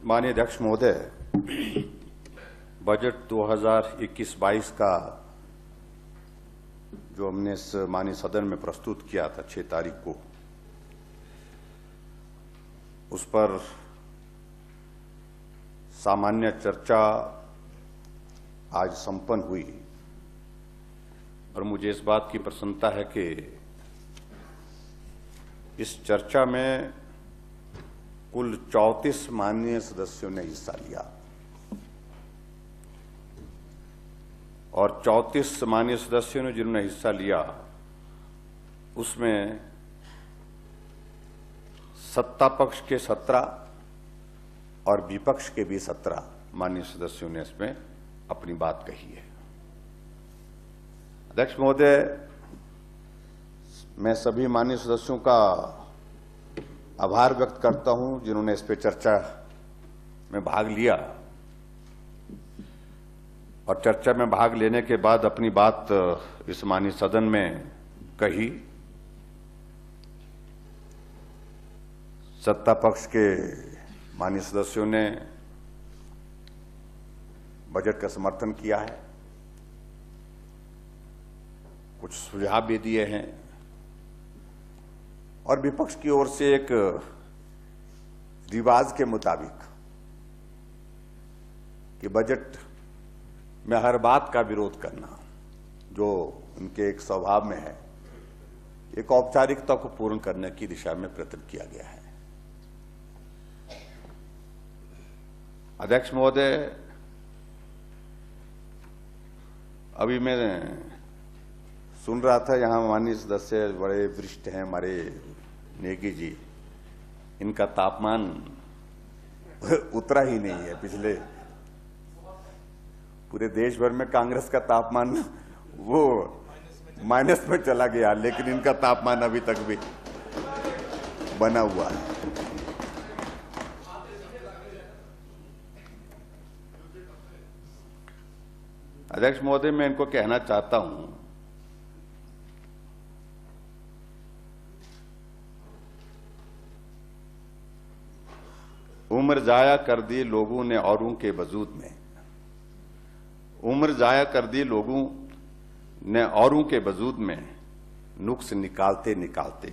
माननीय अध्यक्ष महोदय, बजट 2021-22 का जो हमने इस माननीय सदन में प्रस्तुत किया था 6 तारीख को, उस पर सामान्य चर्चा आज संपन्न हुई और मुझे इस बात की प्रसन्नता है कि इस चर्चा में कुल 34 माननीय सदस्यों ने हिस्सा लिया और 34 माननीय सदस्यों ने जिन्होंने हिस्सा लिया उसमें सत्ता पक्ष के 17 और विपक्ष के भी 17 माननीय सदस्यों ने इसमें अपनी बात कही है। अध्यक्ष महोदय, मैं सभी माननीय सदस्यों का आभार व्यक्त करता हूं जिन्होंने इस पे चर्चा में भाग लिया और चर्चा में भाग लेने के बाद अपनी बात इस माननीय सदन में कही। सत्ता पक्ष के माननीय सदस्यों ने बजट का समर्थन किया है, कुछ सुझाव भी दिए हैं और विपक्ष की ओर से एक रिवाज के मुताबिक कि बजट में हर बात का विरोध करना जो उनके एक स्वभाव में है, एक औपचारिकता को पूर्ण करने की दिशा में प्रयत्न किया गया है। अध्यक्ष महोदय, अभी मैं सुन रहा था यहां माननीय सदस्य बड़े वरिष्ठ हैं हमारे नेगी जी, इनका तापमान उतरा ही नहीं है। पिछले पूरे देश भर में कांग्रेस का तापमान वो माइनस में चला गया, लेकिन इनका तापमान अभी तक भी बना हुआ है। अध्यक्ष महोदय, मैं इनको कहना चाहता हूं उम्र जाया कर दी लोगों ने औरों के वजूद में, उम्र जाया कर दी लोगों ने औरों के वजूद में, नुक्स निकालते निकालते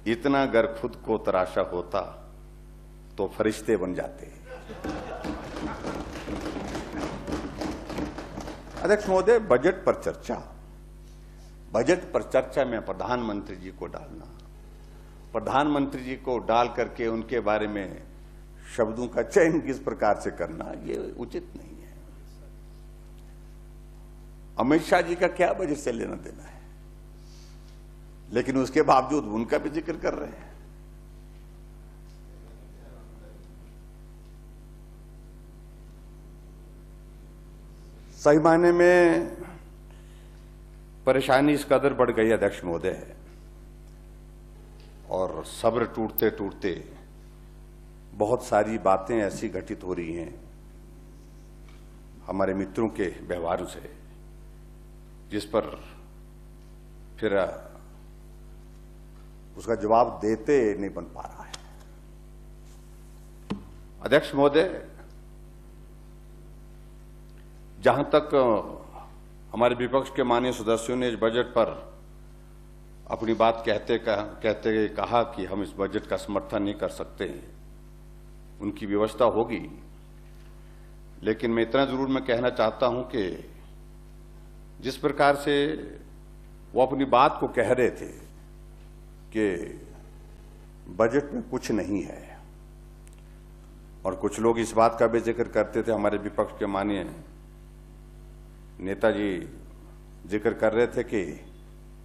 इतना अगर खुद को तराशा होता तो फरिश्ते बन जाते। अध्यक्ष महोदय, बजट पर चर्चा में प्रधानमंत्री जी को डालना, प्रधानमंत्री जी को डाल करके उनके बारे में शब्दों का चयन किस प्रकार से करना, ये उचित नहीं है। अमित शाह जी का क्या बजट से लेना देना है, लेकिन उसके बावजूद उनका भी जिक्र कर रहे हैं। सही मायने में परेशानी इस कदर बढ़ गई अध्यक्ष महोदय, और सब्र टूटते टूटते बहुत सारी बातें ऐसी घटित हो रही हैं हमारे मित्रों के व्यवहारों से, जिस पर फिर उसका जवाब देते नहीं बन पा रहा है। अध्यक्ष महोदय, जहां तक हमारे विपक्ष के माननीय सदस्यों ने इस बजट पर अपनी बात कहते कहा कि हम इस बजट का समर्थन नहीं कर सकते हैं, उनकी व्यवस्था होगी, लेकिन मैं इतना जरूर मैं कहना चाहता हूं कि जिस प्रकार से वो अपनी बात को कह रहे थे कि बजट में कुछ नहीं है, और कुछ लोग इस बात का भी जिक्र करते थे, हमारे विपक्ष के माननीय नेताजी जिक्र कर रहे थे कि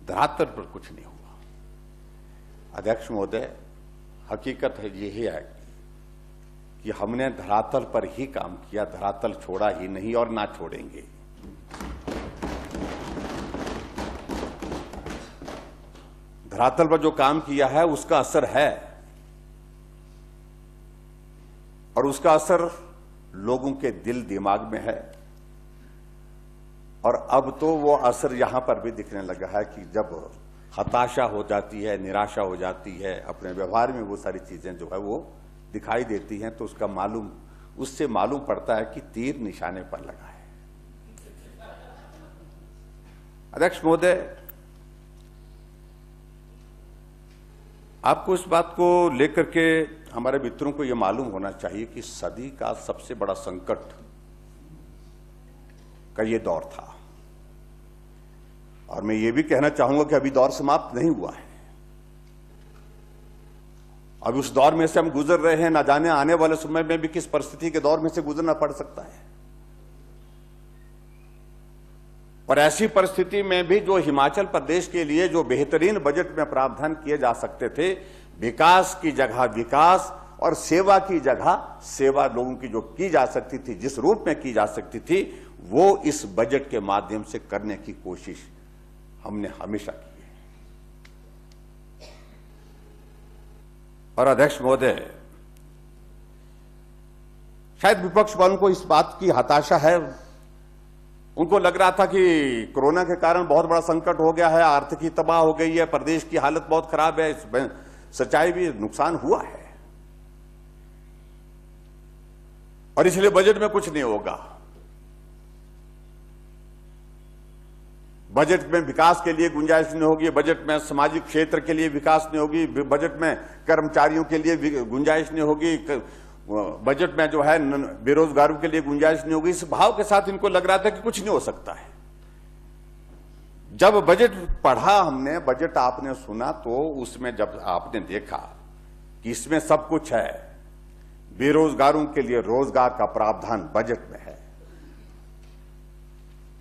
धरातल पर कुछ नहीं हुआ। अध्यक्ष महोदय, हकीकत है यही है कि हमने धरातल पर ही काम किया, धरातल छोड़ा ही नहीं और ना छोड़ेंगे। धरातल पर जो काम किया है उसका असर है, और उसका असर लोगों के दिल दिमाग में है, और अब तो वो असर यहां पर भी दिखने लगा है कि जब हताशा हो जाती है, निराशा हो जाती है, अपने व्यवहार में वो सारी चीजें जो है वो दिखाई देती हैं तो उससे मालूम पड़ता है कि तीर निशाने पर लगा है। अध्यक्ष महोदय, आपको इस बात को लेकर के हमारे मित्रों को यह मालूम होना चाहिए कि सदी का सबसे बड़ा संकट का यह दौर था, और मैं ये भी कहना चाहूंगा कि अभी दौर समाप्त नहीं हुआ है। अभी उस दौर में से हम गुजर रहे हैं, ना जाने आने वाले समय में भी किस परिस्थिति के दौर में से गुजरना पड़ सकता है। और ऐसी परिस्थिति में भी जो हिमाचल प्रदेश के लिए जो बेहतरीन बजट में प्रावधान किए जा सकते थे, विकास की जगह विकास और सेवा की जगह सेवा लोगों की जो की जा सकती थी, जिस रूप में की जा सकती थी, वो इस बजट के माध्यम से करने की कोशिश हमने हमेशा की है। और अध्यक्ष महोदय, शायद विपक्ष वालों को इस बात की हताशा है, उनको लग रहा था कि कोरोना के कारण बहुत बड़ा संकट हो गया है, आर्थिकी तबाह हो गई है, प्रदेश की हालत बहुत खराब है। इसमें सच्चाई भी नुकसान हुआ है और इसलिए बजट में कुछ नहीं होगा। बजट में विकास के लिए गुंजाइश नहीं होगी, बजट में सामाजिक क्षेत्र के लिए विकास नहीं होगी, बजट में कर्मचारियों के लिए गुंजाइश नहीं होगी, बजट में जो है बेरोजगारों के लिए गुंजाइश नहीं होगी। इस भाव के साथ इनको लग रहा था कि कुछ नहीं हो सकता है। जब बजट पढ़ा हमने, बजट आपने सुना, तो उसमें जब आपने देखा कि इसमें सब कुछ है, बेरोजगारों के लिए रोजगार का प्रावधान बजट में है,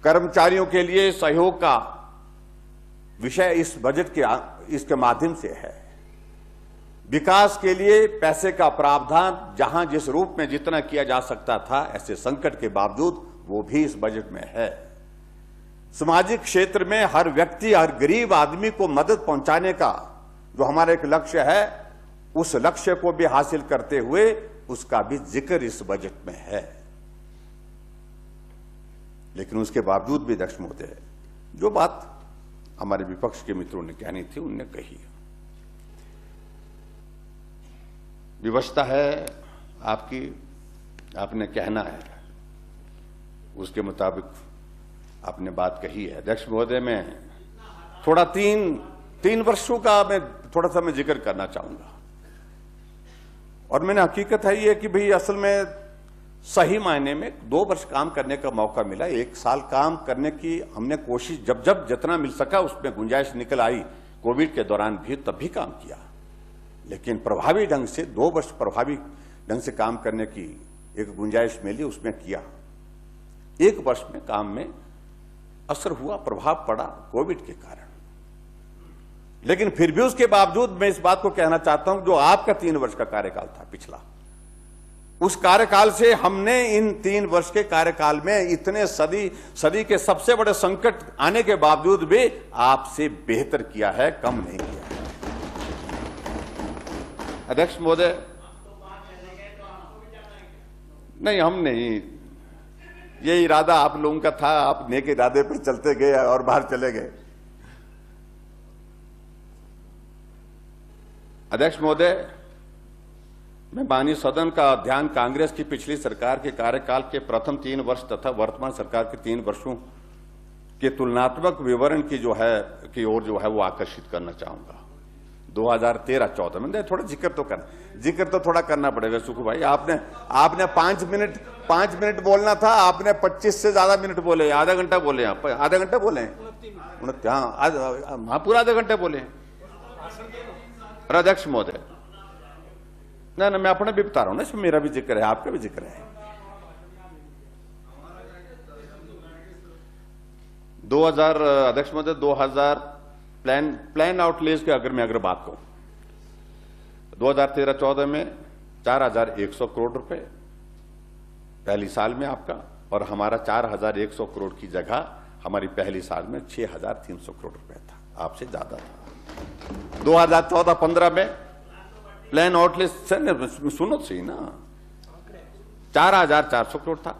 कर्मचारियों के लिए सहयोग का विषय इस बजट के इसके माध्यम से है, विकास के लिए पैसे का प्रावधान जहां जिस रूप में जितना किया जा सकता था, ऐसे संकट के बावजूद वो भी इस बजट में है। सामाजिक क्षेत्र में हर व्यक्ति, हर गरीब आदमी को मदद पहुंचाने का जो हमारा एक लक्ष्य है, उस लक्ष्य को भी हासिल करते हुए उसका भी जिक्र इस बजट में है। लेकिन उसके बावजूद भी अध्यक्ष महोदय, जो बात हमारे विपक्ष के मित्रों ने कहनी थी उनने कही। विवशता है आपकी, आपने कहना है, उसके मुताबिक आपने बात कही है। अध्यक्ष महोदय, मैं थोड़ा तीन वर्षों का मैं थोड़ा सा मैं जिक्र करना चाहूंगा। और मैंने हकीकत है ये कि भाई असल में सही मायने में 2 वर्ष काम करने का मौका मिला। 1 साल काम करने की हमने कोशिश जब जितना मिल सका उसमें गुंजाइश निकल आई, कोविड के दौरान भी तब भी काम किया। लेकिन प्रभावी ढंग से 2 वर्ष प्रभावी ढंग से काम करने की एक गुंजाइश मिली, उसमें किया। 1 वर्ष में काम में असर हुआ, प्रभाव पड़ा कोविड के कारण। लेकिन फिर भी उसके बावजूद मैं इस बात को कहना चाहता हूं, जो आपका 3 वर्ष का कार्यकाल था पिछला, उस कार्यकाल से हमने इन 3 वर्ष के कार्यकाल में इतने सदी के सबसे बड़े संकट आने के बावजूद भी आपसे बेहतर किया है, कम नहीं किया है। अध्यक्ष महोदय, नहीं, हम नहीं, ये इरादा आप लोगों का था, आप नेक इरादे पर चलते गए और बाहर चले गए। अध्यक्ष महोदय, मैं माननीय सदन का ध्यान कांग्रेस की पिछली सरकार के कार्यकाल के प्रथम 3 वर्ष तथा वर्तमान सरकार के 3 वर्षों के तुलनात्मक विवरण की ओर जो है वो आकर्षित करना चाहूंगा। 2013-14 में थोड़ा जिक्र तो थोड़ा करना पड़ेगा। सुखू भाई, आपने 5 मिनट बोलना था, आपने 25 से ज्यादा मिनट बोले, आधा घंटा बोले, आप आधा घंटा बोले, हाँ पूरा आधा घंटा बोले। अध्यक्ष महोदय, ना मैं अपने भी बता रहा हूं ना, इसमें मेरा भी जिक्र है, आपका भी जिक्र है। 2000 अध्यक्ष महोदय, 2000 प्लान आउटलेज के अगर बात कहूं, 2013-14 में 4100 करोड़ रुपए पहली साल में आपका, और हमारा 4100 करोड़ की जगह हमारी पहली साल में 6300 करोड़ रुपए था, आपसे ज्यादा था। 2014-15 में प्लान आउटलेज, सुनो सही ना, 4400 करोड़ था,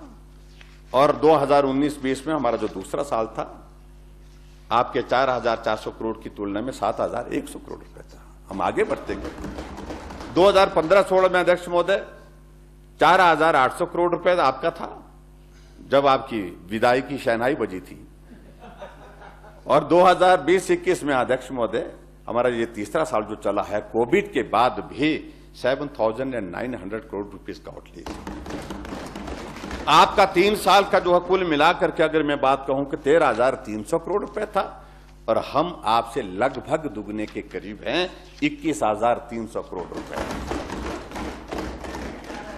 और 2019-20 में हमारा जो दूसरा साल था, आपके 4400 करोड़ की तुलना में 7100 करोड़ रुपए था। हम आगे बढ़ते गए। 2015-16 में अध्यक्ष महोदय 4,800 करोड़ रुपए आपका था जब आपकी विदाई की शहनाई बजी थी, और 2020-21 में अध्यक्ष महोदय हमारा ये तीसरा साल जो चला है, कोविड के बाद भी 7,900 करोड़ रुपीस का आउटले। आपका 3 साल का जो है कुल मिलाकर के अगर मैं बात कहूं कि 13,300 करोड़ रुपए था, और हम आपसे लगभग दुगने के करीब हैं, 21,300 करोड़ रुपए।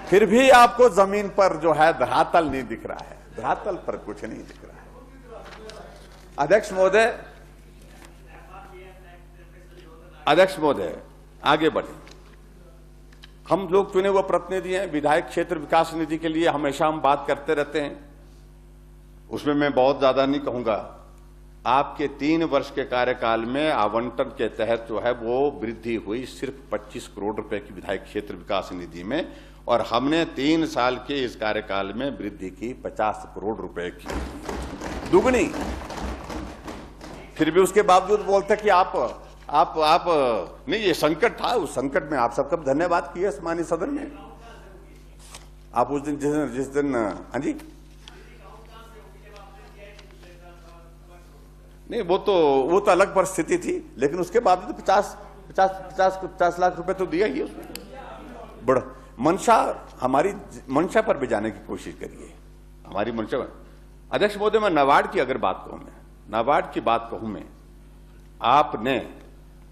फिर भी आपको जमीन पर जो है धरातल नहीं दिख रहा है, धरातल पर कुछ नहीं दिख रहा है। अध्यक्ष महोदय आगे बढ़े। हम लोग चुने हुए प्रतिनिधि हैं, विधायक क्षेत्र विकास निधि के लिए हमेशा हम बात करते रहते हैं, उसमें मैं बहुत ज्यादा नहीं कहूंगा। आपके 3 वर्ष के कार्यकाल में आवंटन के तहत जो है वो वृद्धि हुई सिर्फ 25 करोड़ रुपए की विधायक क्षेत्र विकास निधि में, और हमने 3 साल के इस कार्यकाल में वृद्धि की 50 करोड़ रुपए की, दुगनी। फिर भी उसके बावजूद बोलते कि आप नहीं, ये संकट था, उस संकट में आप सबका धन्यवाद किए माननीय सदन में। आप उस दिन जिस दिन हाँ जी, नहीं वो तो अलग परिस्थिति थी, लेकिन उसके बावजूद 50 लाख रुपए तो दिया ही है उसमें। बड़ा मंशा, हमारी मंशा पर भी जाने की कोशिश करिए, हमारी मंशा। अध्यक्ष महोदय, मैं नाबार्ड की अगर बात कहूं, मैं नाबार्ड की बात कहूं, मैं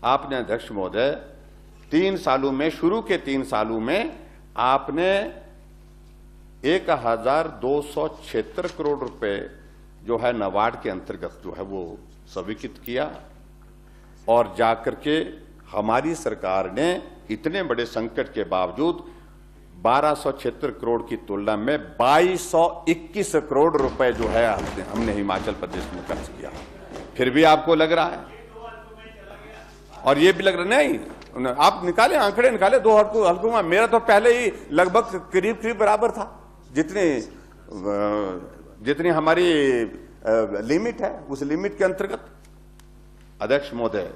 आपने अध्यक्ष महोदय 3 सालों में, शुरू के 3 सालों में आपने 1,276 करोड़ रुपए जो है नाबार्ड के अंतर्गत जो है वो स्वीकृत किया, और जाकर के हमारी सरकार ने इतने बड़े संकट के बावजूद 1,276 करोड़ की तुलना में 2,221 करोड़ रुपए जो है हमने हिमाचल प्रदेश में खर्च किया। फिर भी आपको लग रहा है, और ये भी लग रहा नहीं, आप निकाले आंकड़े निकाले 2 हल्कों में, मेरा तो पहले ही लगभग करीब बराबर था, जितनी हमारी लिमिट है, उस लिमिट के अंतर्गत। अध्यक्ष महोदय,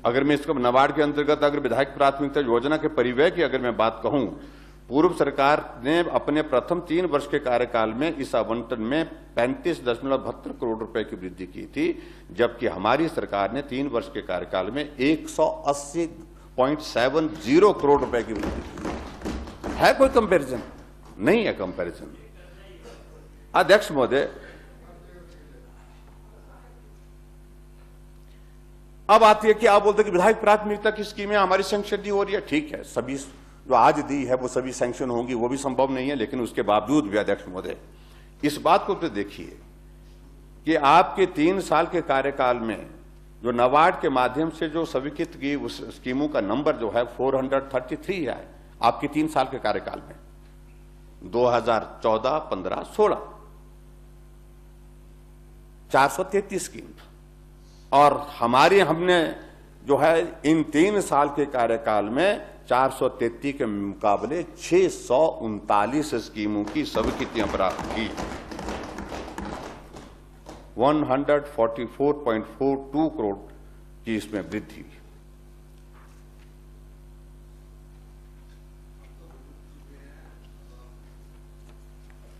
अगर मैं इसको नाबार्ड के अंतर्गत अगर विधायक प्राथमिकता योजना के परिव्यय की अगर मैं बात कहूं, पूर्व सरकार ने अपने प्रथम 3 वर्ष के कार्यकाल में इस आवंटन में 35.72 करोड़ रुपए की वृद्धि की थी, जबकि हमारी सरकार ने 3 वर्ष के कार्यकाल में 180.70 करोड़ रुपए की वृद्धि की। है कोई कंपैरिजन? नहीं है कंपैरिजन। अध्यक्ष महोदय, अब आती है कि आप बोलते कि विधायक प्राथमिकता की स्कीमें हमारी सैंक्शन नहीं हो रही है। ठीक है, सभी जो आज दी है वो सभी सैंक्शन होंगी, वो भी संभव नहीं है, लेकिन उसके बावजूद भी अध्यक्ष महोदय इस बात को तो देखिए कि आपके 3 साल के कार्यकाल में जो नाबार्ड के माध्यम से जो स्वीकृत की उस स्कीमों का नंबर जो है 433 है आपके 3 साल के कार्यकाल में, 2014, 15, 16 433 स्कीम, और हमने जो है इन 3 साल के कार्यकाल में 433 के मुकाबले 639 स्कीमों की स्वीकृतियां प्राप्त की, 144.42 करोड़ की इसमें वृद्धि।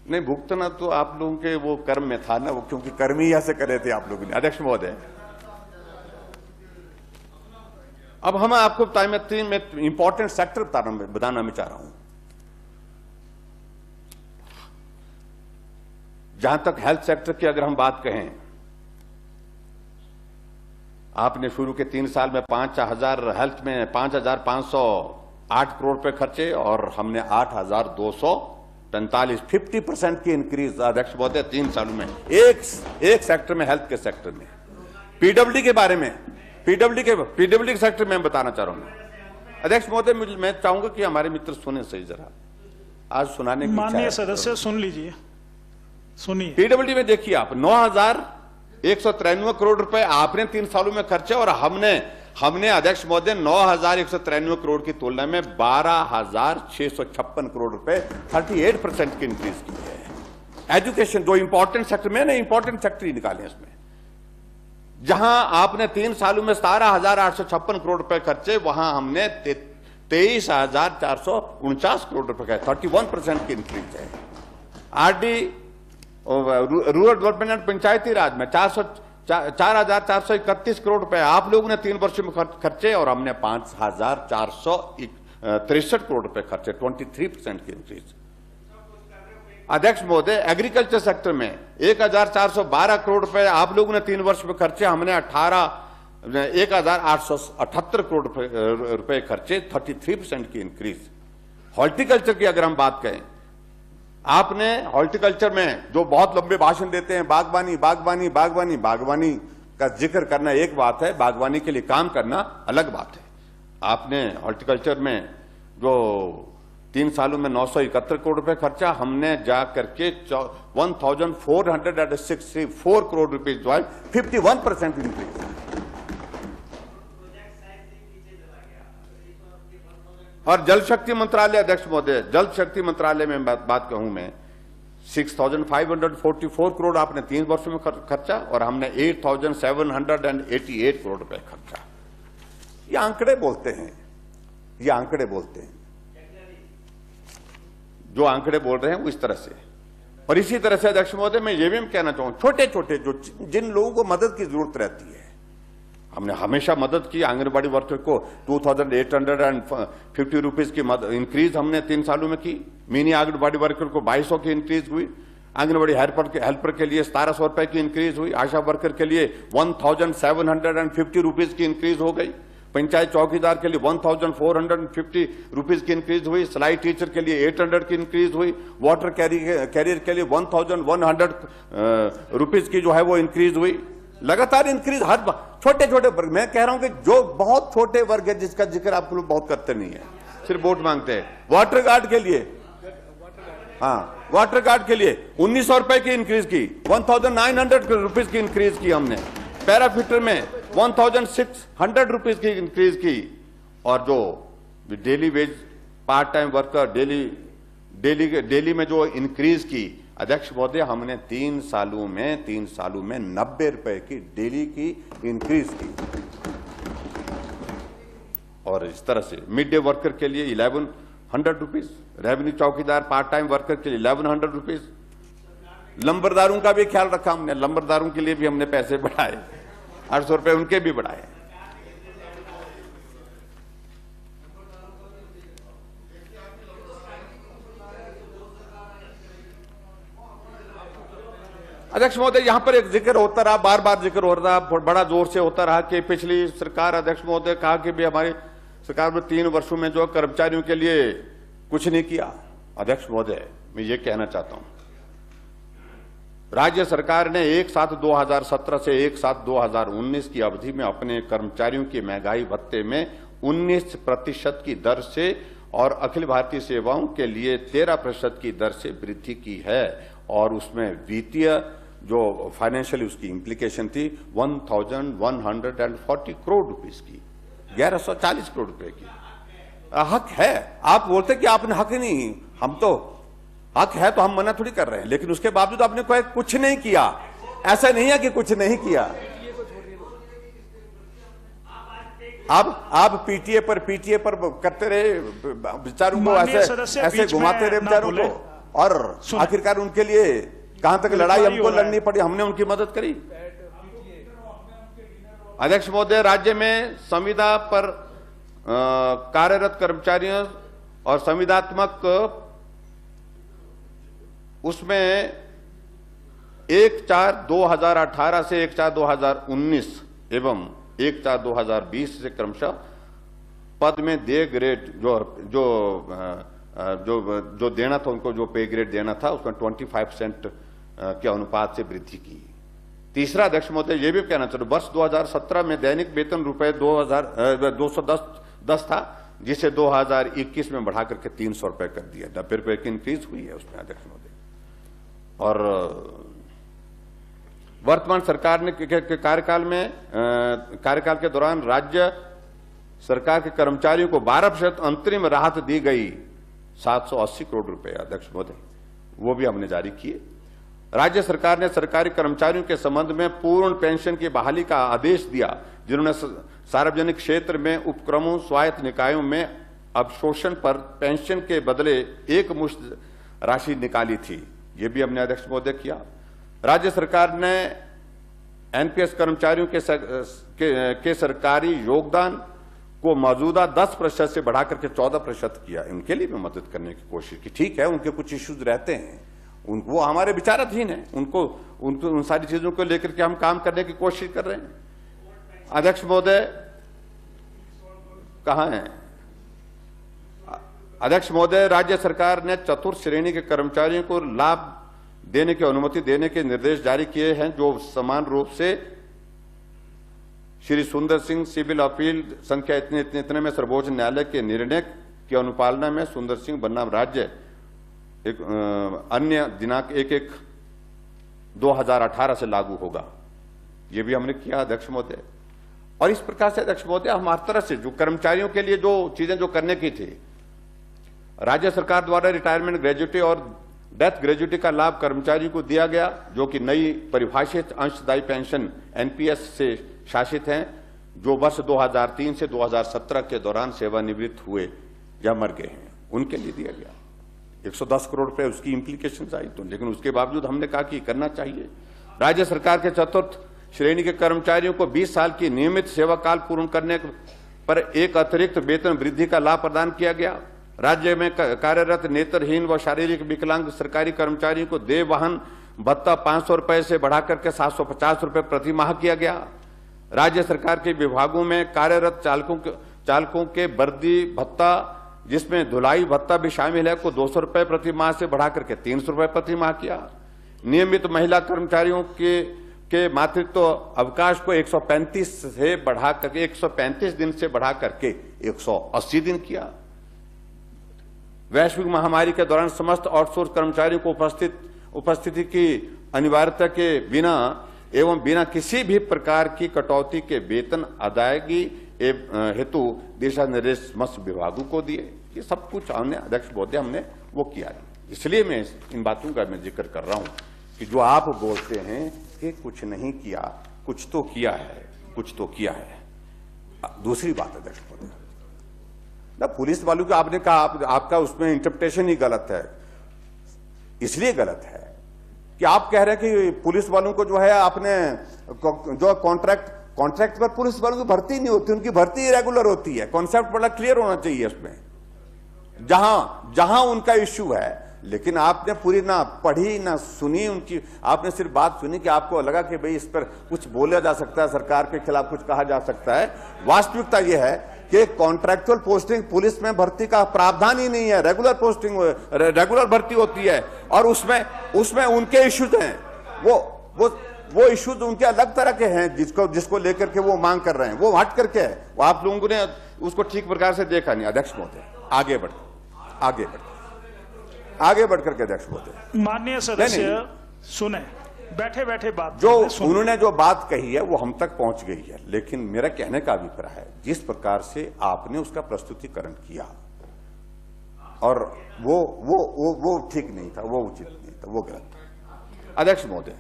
नहीं, भुगतना तो आप लोगों के वो कर्म में था ना, वो क्योंकि कर्म ही ऐसे करे थे आप लोगों ने। अध्यक्ष महोदय, अब हम आपको टाइम में इंपॉर्टेंट सेक्टर बताना मैं चाह रहा हूं। जहां तक हेल्थ सेक्टर की अगर हम बात कहें, आपने शुरू के 3 साल में 5,000 हेल्थ में 5,508 करोड़ रुपए खर्चे, और हमने 8,243 50% की इंक्रीज अध्यक्ष महोदय 3 सालों में एक सेक्टर में, हेल्थ के सेक्टर में। पीडब्ल्यूडी के बारे में, पीडब्ल्यूडी के सेक्टर में बताना चाह रहा हूं अध्यक्ष महोदय। मैं चाहूंगा कि हमारे मित्र सुने सही जरा, आज सुनाने की माननीय सदस्य सुन लीजिए, सुनिए। पीडब्ल्यूडी में देखिए आप 9,193 करोड़ रुपए आपने 3 सालों में खर्चे, और हमने अध्यक्ष महोदय 9,193 करोड़ की तुलना में 12,656 करोड़ रुपए 38% की इंक्रीज की है। एजुकेशन जो इंपॉर्टेंट सेक्टर में, इंपॉर्टेंट सेक्टर ही निकाले इसमें जहां आपने 3 सालों में 17,856 करोड़ रुपए खर्चे, वहां हमने 23,449 करोड़ रुपए का 31% की इंक्रीज है। आरडी रूरल डेवलपमेंट एंड पंचायती राज में 4,431 करोड़ रुपए आप लोगों ने 3 वर्षों में खर्चे और हमने 5,463 करोड़ रुपए खर्चे, 23% की इंक्रीज। अध्यक्ष महोदय, एग्रीकल्चर सेक्टर में 1,412 करोड़ रुपए आप लोगों ने 3 वर्ष में खर्चे, हमने 1,878 करोड़ रुपए खर्चे, 33% की इंक्रीज। हॉर्टिकल्चर की अगर हम बात करें, आपने हॉर्टिकल्चर में जो बहुत लंबे भाषण देते हैं, बागवानी बागवानी बागवानी बागवानी का जिक्र करना एक बात है, बागवानी के लिए काम करना अलग बात है। आपने हॉर्टिकल्चर में जो 3 सालों में 971 करोड़ रुपए खर्चा, हमने जा करके 1,464 करोड़ रुपए जो है 51% इंक्रीज। और जल शक्ति मंत्रालय, अध्यक्ष महोदय, जल शक्ति मंत्रालय में बात कहूं मैं, 6,544 करोड़ आपने 3 वर्षों में खर्चा और हमने 8,788 करोड़ रुपए खर्चा। ये आंकड़े बोलते हैं, ये आंकड़े बोलते हैं, जो आंकड़े बोल रहे हैं वो इस तरह से। और इसी तरह से अध्यक्ष महोदय, मैं ये भी कहना चाहूं, छोटे छोटे जो जिन लोगों को मदद की जरूरत रहती है, हमने हमेशा मदद की। आंगनबाड़ी वर्कर को 2,850 रुपीज की इंक्रीज हमने 3 सालों में की। मिनी आंगनबाड़ी वर्कर को 2,200 की इंक्रीज हुई। आंगनबाड़ी हेल्पर के लिए 1,700 रुपए की इंक्रीज हुई। आशा वर्कर के लिए 1,750 रुपीज की इंक्रीज हो गई। पंचायत चौकीदार के लिए 1,450 रुपीज की इंक्रीज हुई। सिलाई टीचर के लिए 800 की इंक्रीज हुई। वाटर कैरियर के लिए 1,100 रुपीज की जो है वो इंक्रीज हुई। लगातार इंक्रीज हर छोटे छोटे वर्ग, मैं कह रहा हूं कि जो बहुत छोटे वर्ग है जिसका जिक्र आप लोग बहुत करते नहीं है, सिर्फ वोट मांगते हैं। वाटर गार्ड के लिए, हाँ, वाटर गार्ड के लिए 1,900 रुपए की इंक्रीज की, 1,900 रुपीज की इंक्रीज की हमने। पैराफिटर में 1,600 रुपीज की इंक्रीज की। और जो daily veg part time worker daily में जो इंक्रीज की, अध्यक्ष महोदय, हमने 3 सालों में 90 रुपए की डेली की इंक्रीज की। और इस तरह से मिड डे वर्कर के लिए 1,100 रुपीज, रेवेन्यू चौकीदार पार्ट टाइम वर्कर के लिए 1,100 रुपीज। लंबरदारों का भी ख्याल रखा हमने, लंबरदारों के लिए भी हमने पैसे बढ़ाए, 800 रुपए उनके भी बढ़ाए। अध्यक्ष महोदय, यहां पर एक जिक्र होता रहा, बार बार जिक्र हो रहा, बड़ा जोर से होता रहा कि पिछली सरकार, अध्यक्ष महोदय, कहा कि भी हमारी सरकार में 3 वर्षों में जो कर्मचारियों के लिए कुछ नहीं किया। अध्यक्ष महोदय, मैं ये कहना चाहता हूं, राज्य सरकार ने 1/7/2017 से 1/7/2019 की अवधि में अपने कर्मचारियों की महंगाई भत्ते में 19% की दर से और अखिल भारतीय सेवाओं के लिए 13% की दर से वृद्धि की है। और उसमें वित्तीय जो फाइनेंशियल उसकी इंप्लीकेशन थी 1,140 करोड़ रुपीस की, 1,140 करोड़ रुपए की। हक है, आप बोलते कि आपने हक नहीं, हम तो हक है तो हम मना थोड़ी कर रहे हैं, लेकिन उसके बावजूद आपने कोई कुछ नहीं किया। ऐसा नहीं है कि कुछ नहीं किया। आप पीटीए पर करते रहे, बेचारों को ऐसे घुमाते रहे बेचारों को, और आखिरकार उनके लिए कहां तक लड़ाई हमको लड़नी पड़ी, हमने उनकी मदद करी। अध्यक्ष महोदय, राज्य में संविदा पर कार्यरत कर्मचारियों और संविदात्मक उसमें 1/4/2018 से 1/4/2019 एवं 1/4/2020 से क्रमशः पद में दे ग्रेड जो देना था उनको, जो पे ग्रेड देना था, उसमें 25% के अनुपात से वृद्धि की। तीसरा अध्यक्ष महोदय, ये भी कहना चाहूँ, वर्ष 2017 में दैनिक वेतन रुपए 2,210 था, जिसे 2021 में बढ़ा करके 300 रुपए कर दिया। 90 रुपए की इंक्रीज हुई है उसमें, अध्यक्ष महोदय। और वर्तमान सरकार ने कार्यकाल के दौरान राज्य सरकार के कर्मचारियों को 12% अंतरिम राहत दी गई, 780 करोड़ रुपए, अध्यक्ष महोदय, वो भी हमने जारी किए। राज्य सरकार ने सरकारी कर्मचारियों के संबंध में पूर्ण पेंशन की बहाली का आदेश दिया, जिन्होंने सार्वजनिक क्षेत्र में उपक्रमों, स्वायत्त निकायों में अवशोषण पर पेंशन के बदले एक मुश्त राशि निकाली थी। ये भी हमने अध्यक्ष महोदय किया। राज्य सरकार ने एनपीएस कर्मचारियों के सरकारी योगदान को मौजूदा 10% से बढ़ाकर के 14% किया। इनके लिए भी मदद करने की कोशिश की। ठीक है, उनके कुछ इश्यूज रहते हैं, वो हमारे विचाराधीन है, उनको उन सारी चीजों को लेकर के हम काम करने की कोशिश कर रहे हैं। अध्यक्ष महोदय कहां हैं? अध्यक्ष महोदय, राज्य सरकार ने चतुर्थ श्रेणी के कर्मचारियों को लाभ देने की अनुमति देने के निर्देश जारी किए हैं, जो समान रूप से श्री सुंदर सिंह सिविल अपील संख्या इतने में सर्वोच्च न्यायालय के निर्णय की अनुपालना में सुंदर सिंह बनाम राज्य एक अन्य दिनांक 1/1/2018 से लागू होगा। यह भी हमने किया अध्यक्ष महोदय। और इस प्रकार से अध्यक्ष महोदय हमारी तरफ से जो कर्मचारियों के लिए जो चीजें जो करने की थी, राज्य सरकार द्वारा रिटायरमेंट ग्रेजुटी और डेथ ग्रेजुटी का लाभ कर्मचारियों को दिया गया, जो कि नई परिभाषित अंशदायी पेंशन एनपीएस से शासित हैं, जो वर्ष 2003 से 2017 के दौरान सेवानिवृत्त हुए या मर गए हैं, उनके लिए दिया गया। 110 करोड़ रुपए उसकी इंप्लीकेशंस आई, तो लेकिन उसके बावजूद हमने कहा कि करना चाहिए। राज्य सरकार के चतुर्थ श्रेणी के कर्मचारियों को 20 साल की नियमित सेवा काल पूर्ण करने पर एक अतिरिक्त वेतन वृद्धि का लाभ प्रदान किया गया। राज्य में कार्यरत नेत्रहीन व शारीरिक विकलांग सरकारी कर्मचारियों को देय वाहन भत्ता 500 रुपए से बढ़ाकर के 750 रुपए प्रति माह किया गया। राज्य सरकार के विभागों में कार्यरत चालकों के वर्दी भत्ता, जिसमें धुलाई भत्ता भी शामिल है, को 200 रुपए प्रति माह से बढ़ाकर के 300 रुपए प्रति माह किया। नियमित महिला कर्मचारियों के मातृत्व अवकाश को 135 से बढ़ाकर 135 दिन से बढ़ाकर के 180 दिन किया। वैश्विक महामारी के दौरान समस्त आउटसोर्स कर्मचारियों को उपस्थिति की अनिवार्यता के बिना एवं बिना किसी भी प्रकार की कटौती के वेतन अदायगी हेतु दिशा निर्देश समस्त विभागों को दिए। ये सब कुछ हमने अध्यक्ष महोदय हमने वो किया। इसलिए मैं इन बातों का मैं जिक्र कर रहा हूं कि जो आप बोलते हैं कि कुछ नहीं किया, कुछ तो किया है, कुछ तो किया है। दूसरी बात अध्यक्ष महोदय, ना पुलिस वालों को आपने कहा आपका उसमें इंटरप्रिटेशन ही गलत है। इसलिए गलत है कि आप कह रहे हैं कि पुलिस वालों को जो है आपने जो कॉन्ट्रैक्ट पर पुलिस वालों की भर्ती नहीं होती, उनकी भर्ती इरेगुलर होती है। कॉन्सेप्ट बड़ा क्लियर होना चाहिए उसमें, जहां उनका इश्यू है। लेकिन आपने पूरी ना पढ़ी ना सुनी उनकी, आपने सिर्फ बात सुनी कि आपको लगा कि भाई इस पर कुछ बोला जा सकता है, सरकार के खिलाफ कुछ कहा जा सकता है। वास्तविकता यह है कि कॉन्ट्रैक्चुअल पोस्टिंग पुलिस में भर्ती का प्रावधान ही नहीं है। रेगुलर पोस्टिंग, रेगुलर भर्ती होती है और उसमें उनके इश्यूज हैं। वो इश्यूज उनके अलग तरह के हैं, जिसको लेकर के वो मांग कर रहे हैं, वो हट करके है। वो आप लोगों ने उसको ठीक प्रकार से देखा नहीं। अध्यक्ष महोदय आगे बढ़ करके अध्यक्ष महोदय, माननीय सदस्य सुने, बैठे बैठे बात जो उन्होंने जो बात कही है वो हम तक पहुंच गई है। लेकिन मेरा कहने का अभिप्राय है, जिस प्रकार से आपने उसका प्रस्तुतिकरण किया और वो ठीक नहीं था, वो उचित नहीं था, वो गलत था। अध्यक्ष महोदय,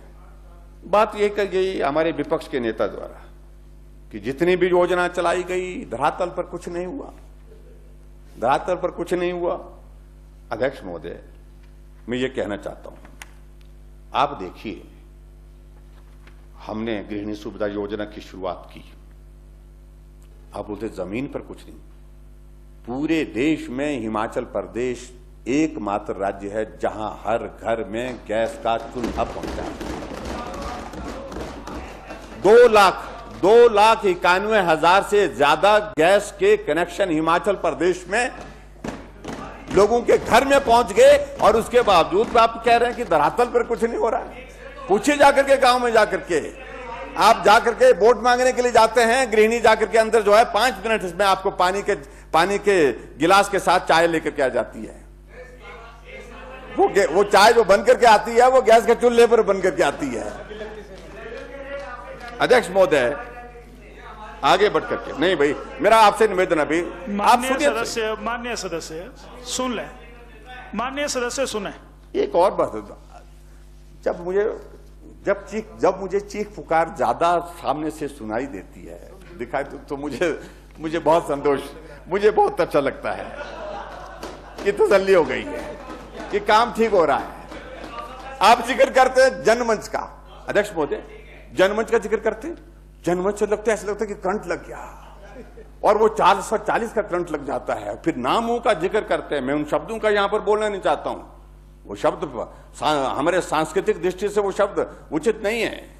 बात यह कही गई हमारे विपक्ष के नेता द्वारा कि जितनी भी योजना चलाई गई धरातल पर कुछ नहीं हुआ, धरातल पर कुछ नहीं हुआ। अध्यक्ष महोदय, मैं ये कहना चाहता हूं, आप देखिए, हमने गृहिणी सुविधा योजना की शुरुआत की। आप बोलते जमीन पर कुछ नहीं। पूरे देश में हिमाचल प्रदेश एकमात्र राज्य है जहां हर घर में गैस का चूल्हा पहुंचा है। 2,91,000 से ज्यादा गैस के कनेक्शन हिमाचल प्रदेश में लोगों के घर में पहुंच गए और उसके बावजूद आप कह रहे हैं कि धरातल पर कुछ नहीं हो रहा है। पूछिए जाकर के गांव में जाकर के, आप जाकर के वोट मांगने के लिए जाते हैं, गृहिणी जाकर के अंदर जो है 5 मिनट इसमें आपको पानी के गिलास के साथ चाय लेकर के आ जाती है। वो चाय जो बन करके आती है वो गैस के चूल्हे पर बन करके आती है। अध्यक्ष महोदय आगे बढ़ करके, नहीं भाई, मेरा आपसे निवेदन अभी आप सुनिए। माननीय सदस्य सुन लें, माननीय सदस्य सुने। एक और बात, जब मुझे चीख पुकार ज्यादा सामने से सुनाई देती है, दिखाई तो मुझे बहुत संतोष, मुझे बहुत अच्छा लगता है कि तसल्ली हो गई है कि काम ठीक हो रहा है। आप जिक्र करते हैं जनमंच का, अध्यक्ष महोदय, जनमंच का जिक्र करते हैं, जनमंच से लगता है, ऐसा लगता है कि करंट लग गया, और वो 440 का करंट लग जाता है। फिर नामों का जिक्र करते हैं, मैं उन शब्दों का यहां पर बोलना नहीं चाहता हूं, वो शब्द हमारे सांस्कृतिक दृष्टि से वो शब्द उचित नहीं है।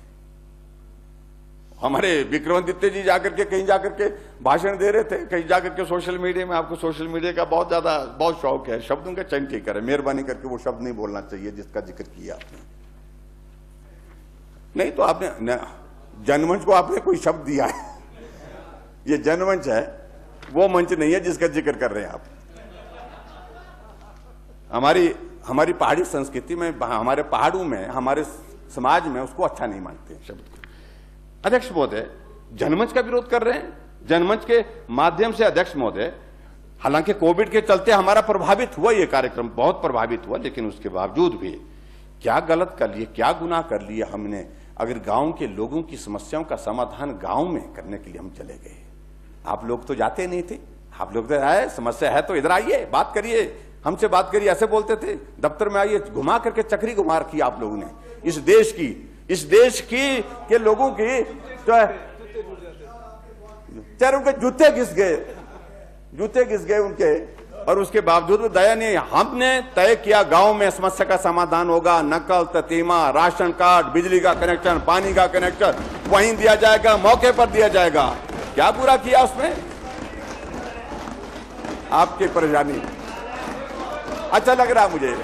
हमारे विक्रमादित्य जी जाकर के कहीं जाकर के भाषण दे रहे थे, कहीं जाकर के सोशल मीडिया में, आपको सोशल मीडिया का बहुत शौक है, शब्दों का चयन ठीक करें, मेहरबानी करके वो शब्द नहीं बोलना चाहिए जिसका जिक्र किया आपने। नहीं तो आपने जनमंच को आपने कोई शब्द दिया है, ये जनमंच है, वो मंच नहीं है जिसका जिक्र कर रहे हैं आप। हमारी पहाड़ी संस्कृति में, हमारे पहाड़ों में, हमारे समाज में उसको अच्छा नहीं मानते हैं शब्द को। अध्यक्ष महोदय, जनमंच का विरोध कर रहे हैं, जनमंच के माध्यम से। अध्यक्ष महोदय, हालांकि कोविड के चलते हमारा प्रभावित हुआ, ये कार्यक्रम बहुत प्रभावित हुआ, लेकिन उसके बावजूद भी क्या गलत कर लिए, क्या गुनाह कर लिए हमने, अगर गांव के लोगों की समस्याओं का समाधान गांव में करने के लिए हम चले गए। आप लोग तो जाते नहीं थे, आप लोग तो आए, समस्या है तो इधर आइए, बात करिए, हमसे बात करिए, ऐसे बोलते थे। दफ्तर में आइए, घुमा करके चक्री घुमा रखी आप लोगों ने इस देश की के लोगों की, तो चाहे उनके जूते घिस गए उनके, और उसके बावजूद भी दया नहीं। हमने तय किया गांव में समस्या का समाधान होगा, नकल, ततीमा, राशन कार्ड, बिजली का कनेक्शन, पानी का कनेक्शन वहीं दिया जाएगा, मौके पर दिया जाएगा। क्या बुरा किया उसमें? आपकी परेशानी अच्छा लग रहा मुझे।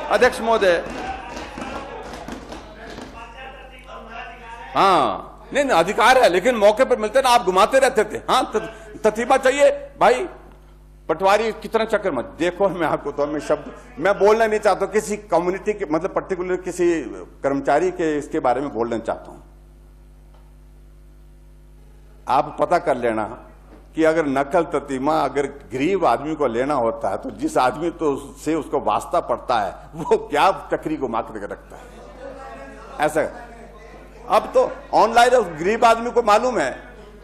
अध्यक्ष महोदय, हाँ, नहीं अधिकार है, लेकिन मौके पर मिलते ना, आप घुमाते रहते थे। हाँ, ततीमा चाहिए भाई, पटवारी कितना चक्कर मत देखो। मैं आपको तो मैं शब्द मैं बोलना नहीं चाहता किसी कम्युनिटी के, मतलब पर्टिकुलर किसी कर्मचारी के इसके बारे में बोलना चाहता हूं। आप पता कर लेना कि अगर नकल ततीमा अगर गरीब आदमी को लेना होता है, तो जिस आदमी तो से उसको वास्ता पड़ता है, वो क्या चक्री को मार के रखता है ऐसा। अब तो ऑनलाइन गरीब आदमी को मालूम है,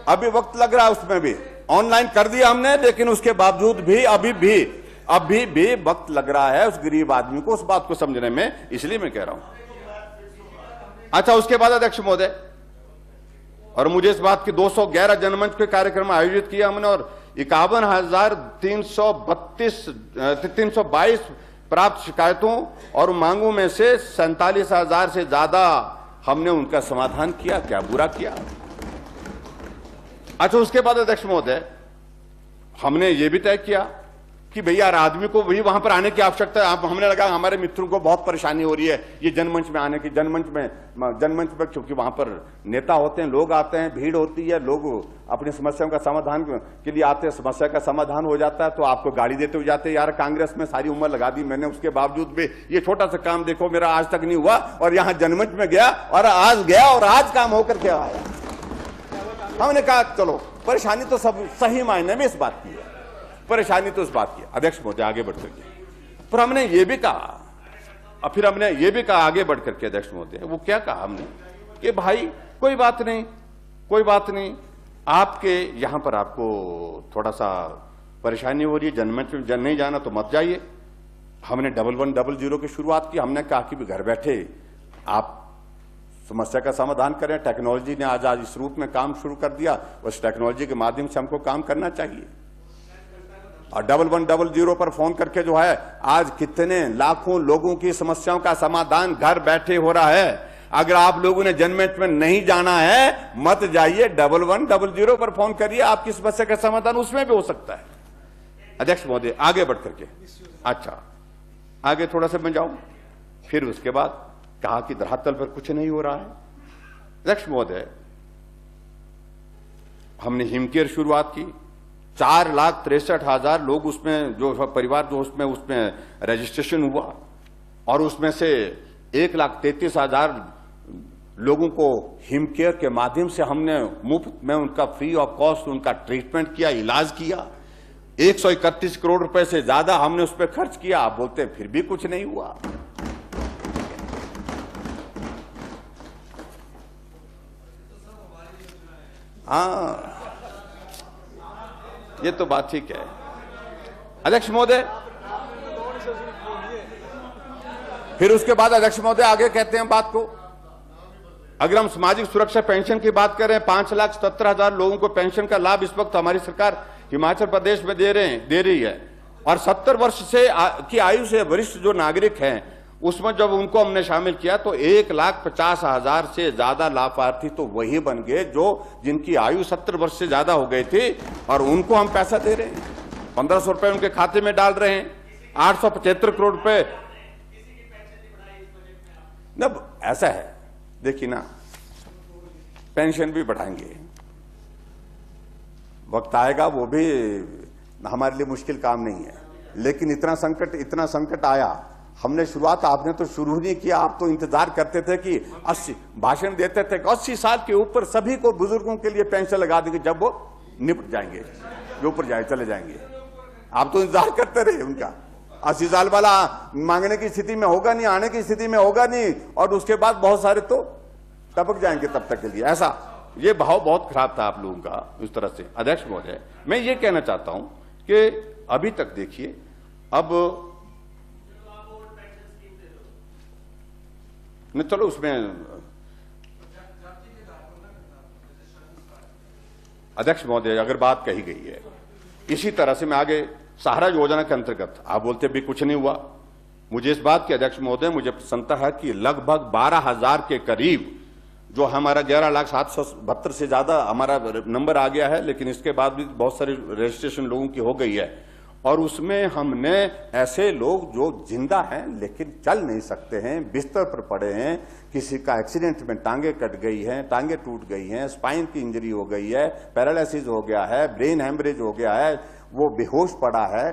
अभी वक्त लग रहा है, उसमें भी ऑनलाइन कर दिया हमने, लेकिन उसके बावजूद भी अभी भी वक्त लग रहा है उस गरीब आदमी को उस बात को समझने में, इसलिए मैं कह रहा हूं। अच्छा, उसके बाद अध्यक्ष महोदय, और मुझे इस बात की 211 जनमंच के कार्यक्रम आयोजित किया हमने, और 51,322 प्राप्त शिकायतों और मांगों में से 47,000 से ज्यादा हमने उनका समाधान किया। क्या बुरा किया? अच्छा, उसके बाद अध्यक्ष महोदय, हमने ये भी तय किया कि भैया आदमी को वही वहां पर आने की आवश्यकता है। हमने लगा हमारे मित्रों को बहुत परेशानी हो रही है ये जनमंच में आने की, जनमंच में क्योंकि वहां पर नेता होते हैं, लोग आते हैं, भीड़ होती है, लोग अपनी समस्याओं का समाधान के लिए आते हैं, समस्या का समाधान हो जाता है तो आपको गाड़ी देते हुए जाते हैं। यार, कांग्रेस में सारी उम्र लगा दी मैंने, उसके बावजूद भी ये छोटा सा काम देखो मेरा आज तक नहीं हुआ, और यहां जनमंच में गया और आज काम होकर के आया। हमने कहा चलो, परेशानी तो सब सही मायने में इस बात की है, परेशानी तो इस बात की। अध्यक्ष महोदय, आगे बढ़ करके पर हमने ये भी कहा, और फिर हमने ये भी कहा आगे बढ़ करके अध्यक्ष महोदय, वो क्या कहा हमने कि भाई कोई बात नहीं, आपके यहां पर आपको थोड़ा सा परेशानी हो रही है, जनमंच में नहीं जाना तो मत जाइए। हमने 1100 की शुरुआत की। हमने कहा कि घर बैठे आप समस्या का समाधान करें। टेक्नोलॉजी ने आज इस रूप में काम शुरू कर दिया, उस टेक्नोलॉजी के माध्यम से हमको काम करना चाहिए। और 1100 पर फोन करके जो है आज कितने लाखों लोगों की समस्याओं का समाधान घर बैठे हो रहा है। अगर आप लोगों ने जनमंच में नहीं जाना है, मत जाइए, 1100 पर फोन करिए, आपकी समस्या का समाधान उसमें भी हो सकता है। अध्यक्ष महोदय, आगे बढ़ करके, अच्छा आगे थोड़ा सा मैं जाऊं, फिर उसके बाद कहा कि धरातल पर कुछ नहीं हो रहा है। अध्यक्ष महोदय, हमने हिमकेयर शुरुआत की, 4,63,000 लोग उसमें जो परिवार जो उसमें रजिस्ट्रेशन हुआ, और उसमें से 1,33,000 लोगों को हिमकेयर के माध्यम से हमने मुफ्त में उनका फ्री ऑफ कॉस्ट उनका ट्रीटमेंट किया, इलाज किया। 131 करोड़ रुपए से ज्यादा हमने उस पर खर्च किया। आप बोलते हैं फिर भी कुछ नहीं हुआ। हाँ, ये तो बात ठीक है। अध्यक्ष महोदय, फिर उसके बाद अध्यक्ष महोदय आगे कहते हैं बात को, अगर हम सामाजिक सुरक्षा पेंशन की बात करें, 5,70,000 लोगों को पेंशन का लाभ इस वक्त हमारी सरकार हिमाचल प्रदेश में दे रही है। और 70 वर्ष की आयु से वरिष्ठ जो नागरिक हैं, उसमें जब उनको हमने शामिल किया तो 1,50,000 से ज्यादा लाभार्थी तो वही बन गए जो जिनकी आयु 70 वर्ष से ज्यादा हो गई थी, और उनको हम पैसा दे रहे हैं, 1,500 रुपए उनके खाते में डाल रहे हैं, 875 करोड़ रुपए। जब ऐसा है, देखिए ना, पेंशन भी बढ़ाएंगे, वक्त आएगा, वो भी हमारे लिए मुश्किल काम नहीं है, लेकिन इतना संकट आया, हमने शुरुआत, आपने तो शुरू नहीं किया, आप तो इंतजार करते थे कि 80 भाषण देते थे कि 80 साल के ऊपर सभी को, बुजुर्गों के लिए पेंशन लगा देंगे, जब वो निपट जाएंगे, जो ऊपर चले जाएंगे। आप तो इंतजार करते रहे उनका, 80 साल वाला मांगने की स्थिति में होगा नहीं, आने की स्थिति में होगा नहीं, और उसके बाद बहुत सारे तो टपक जाएंगे तब तक के लिए। ऐसा ये भाव बहुत खराब था आप लोगों का इस तरह से। अध्यक्ष महोदय, मैं ये कहना चाहता हूं कि अभी तक देखिए, अब नहीं, चलो उसमें अध्यक्ष महोदय अगर बात कही गई है, इसी तरह से मैं आगे सहारा योजना के अंतर्गत आप बोलते भी कुछ नहीं हुआ। मुझे इस बात के अध्यक्ष महोदय मुझे प्रसन्नता है कि लगभग 12,000 के करीब, जो हमारा 11,772 से ज्यादा हमारा नंबर आ गया है, लेकिन इसके बाद भी बहुत सारी रजिस्ट्रेशन लोगों की हो गई है, और उसमें हमने ऐसे लोग जो जिंदा हैं लेकिन चल नहीं सकते हैं, बिस्तर पर पड़े हैं, किसी का एक्सीडेंट में टांगे कट गई हैं, टांगे टूट गई हैं, स्पाइन की इंजरी हो गई है, पैरालिसिस हो गया है, ब्रेन हेमरेज हो गया है, वो बेहोश पड़ा है,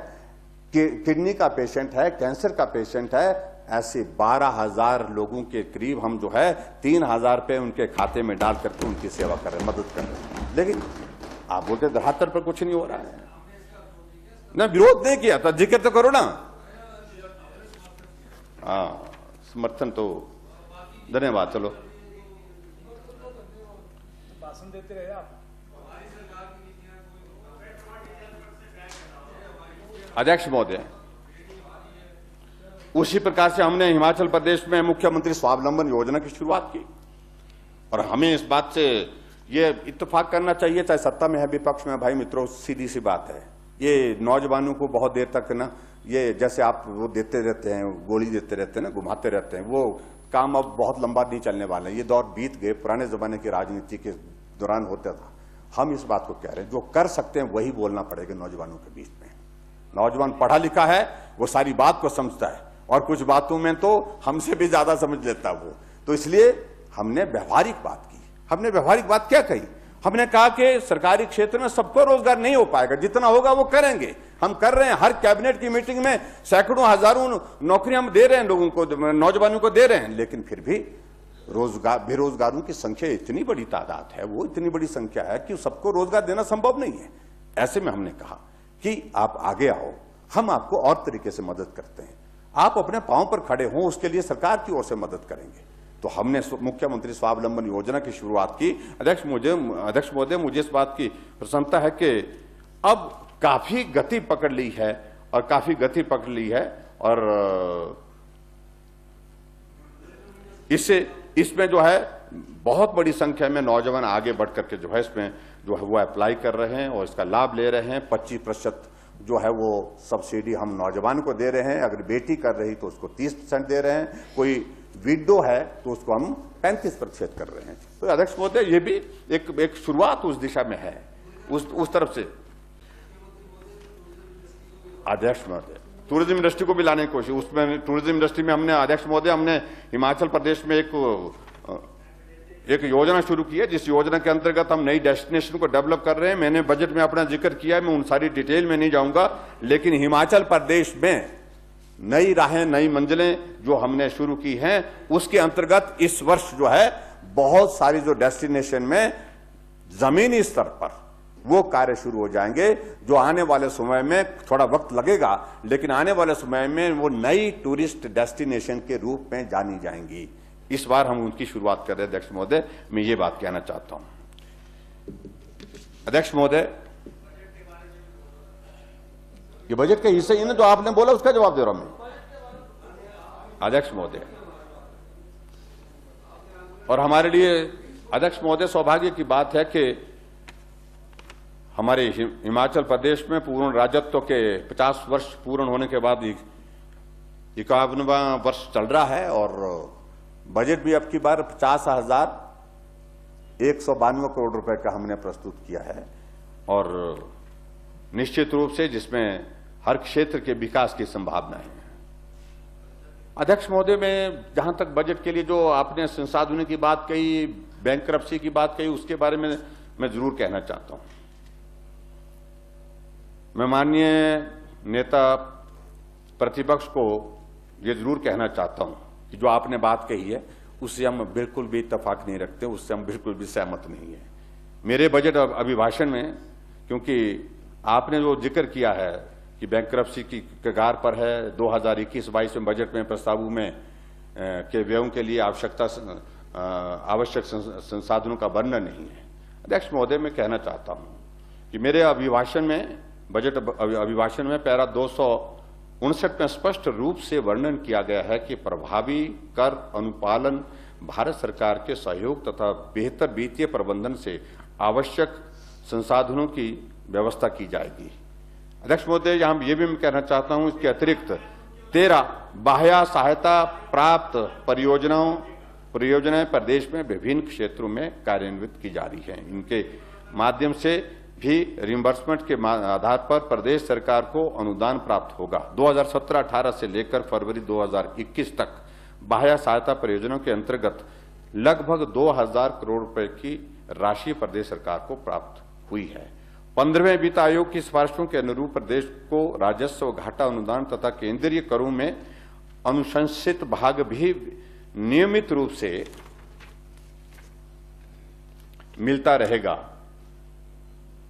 किडनी का पेशेंट है, कैंसर का पेशेंट है, ऐसे 12,000 लोगों के करीब हम जो है 3,000 रुपये उनके खाते में डाल करके उनकी सेवा कर रहे हैं, मदद कर रहे हैं। लेकिन आप बोलते धरातल पर कुछ नहीं हो रहा है ना, विरोध नहीं किया था, जिक्र तो करो ना। हाँ, समर्थन तो, धन्यवाद। चलो भाषण देते रहे आप। अध्यक्ष महोदय, उसी प्रकार से हमने हिमाचल प्रदेश में मुख्यमंत्री स्वावलंबन योजना की शुरुआत की, और हमें इस बात से ये इत्तेफाक करना चाहिए, चाहे सत्ता में है विपक्ष में, भाई मित्रों, सीधी सी बात है, ये नौजवानों को बहुत देर तक ना, ये जैसे आप वो देते रहते हैं, गोली देते रहते हैं ना, घुमाते रहते हैं, वो काम अब बहुत लंबा नहीं चलने वाला है, ये दौर बीत गए, पुराने जमाने की राजनीति के दौरान होता था। हम इस बात को कह रहे हैं, जो कर सकते हैं वही बोलना पड़ेगा नौजवानों के बीच में। नौजवान पढ़ा लिखा है, वो सारी बात को समझता है, और कुछ बातों में तो हमसे भी ज्यादा समझ लेता वो, तो इसलिए हमने व्यवहारिक बात की। हमने व्यवहारिक बात क्या कही? हमने कहा कि सरकारी क्षेत्र में सबको रोजगार नहीं हो पाएगा, जितना होगा वो करेंगे। हम कर रहे हैं, हर कैबिनेट की मीटिंग में सैकड़ों हजारों नौकरियां हम दे रहे हैं लोगों को, नौजवानों को दे रहे हैं, लेकिन फिर भी बेरोजगारों की संख्या इतनी बड़ी तादाद है, वो इतनी बड़ी संख्या है कि सबको रोजगार देना संभव नहीं है। ऐसे में हमने कहा कि आप आगे आओ, हम आपको और तरीके से मदद करते हैं, आप अपने पांव पर खड़े हों, उसके लिए सरकार की ओर से मदद करेंगे। तो हमने मुख्यमंत्री स्वावलंबन योजना की शुरुआत की। अध्यक्ष महोदय, मुझे इस बात की प्रसन्नता है कि अब काफी गति पकड़ ली है, और इसमें जो है बहुत बड़ी संख्या में नौजवान आगे बढ़ करके जो है इसमें जो है वो अप्लाई कर रहे हैं और इसका लाभ ले रहे हैं। 25% जो है वो सब्सिडी हम नौजवान को दे रहे हैं, अगर बेटी कर रही तो उसको 30% दे रहे हैं, कोई विडो है तो उसको हम 35% कर रहे हैं। तो अध्यक्ष महोदय, ये भी एक शुरुआत उस दिशा में है, उस तरफ से। अध्यक्ष महोदय, टूरिज्म इंडस्ट्री को भी लाने की कोशिश, उसमें टूरिज्म इंडस्ट्री में हमने, अध्यक्ष महोदय, हमने हिमाचल प्रदेश में एक योजना शुरू की है, जिस योजना के अंतर्गत हम नई डेस्टिनेशन को डेवलप कर रहे हैं। मैंने बजट में अपना जिक्र किया है, मैं उन सारी डिटेल में नहीं जाऊंगा, लेकिन हिमाचल प्रदेश में नई राहें, नई मंजिलें जो हमने शुरू की हैं, उसके अंतर्गत इस वर्ष जो है बहुत सारी जो डेस्टिनेशन में जमीनी स्तर पर वो कार्य शुरू हो जाएंगे, जो आने वाले समय में थोड़ा वक्त लगेगा, लेकिन आने वाले समय में वो नई टूरिस्ट डेस्टिनेशन के रूप में जानी जाएंगी। इस बार हम उनकी शुरुआत कर रहे हैं। अध्यक्ष महोदय, मैं ये बात कहना चाहता हूं, अध्यक्ष महोदय, ये बजट के हिस्से ही जो आपने बोला उसका जवाब दे रहा हूं मैं। अध्यक्ष महोदय, और हमारे लिए अध्यक्ष महोदय सौभाग्य की बात है कि हमारे हिमाचल प्रदेश में पूर्ण राजत्व के 50 वर्ष पूर्ण होने के बाद 51वां वर्ष चल रहा है और बजट भी अब की बार 50,192 करोड़ रुपए का हमने प्रस्तुत किया है और निश्चित रूप से जिसमें हर क्षेत्र के विकास की संभावना है। अध्यक्ष महोदय, मैं जहां तक बजट के लिए जो आपने संसाधनों की बात कही, बैंकरप्सी की बात कही, उसके बारे में मैं जरूर कहना चाहता हूं। मैं माननीय नेता प्रतिपक्ष को यह जरूर कहना चाहता हूं कि जो आपने बात कही है उससे हम बिल्कुल भी इत्तेफाक नहीं रखते, उससे हम बिल्कुल भी सहमत नहीं है। मेरे बजट अभिभाषण में, क्योंकि आपने जो जिक्र किया है कि बैंकरप्सी की कगार पर है, 2021-22 में बजट में प्रस्तावों में के व्ययों के लिए आवश्यक संसाधनों का वर्णन नहीं है। अध्यक्ष महोदय, मैं कहना चाहता हूं कि मेरे अभिभाषण में, बजट अभिभाषण में पैरा 259 में स्पष्ट रूप से वर्णन किया गया है कि प्रभावी कर अनुपालन, भारत सरकार के सहयोग तथा बेहतर वित्तीय प्रबंधन से आवश्यक संसाधनों की व्यवस्था की जाएगी। अध्यक्ष महोदय, यहां ये भी मैं कहना चाहता हूं, इसके अतिरिक्त 13 बाह्य सहायता प्राप्त परियोजनाएं प्रदेश में विभिन्न क्षेत्रों में कार्यान्वित की जा रही हैं। इनके माध्यम से भी रिइंबर्समेंट के आधार पर प्रदेश सरकार को अनुदान प्राप्त होगा। 2017-18 से लेकर फरवरी 2021 तक बाह्य सहायता परियोजनाओं के अंतर्गत लगभग 2000 करोड़ रुपए की राशि प्रदेश सरकार को प्राप्त हुई है। 15वें वित्त आयोग की सिफारिशों के अनुरूप प्रदेश को राजस्व घाटा अनुदान तथा केंद्रीय करों में अनुशंसित भाग भी नियमित रूप से मिलता रहेगा।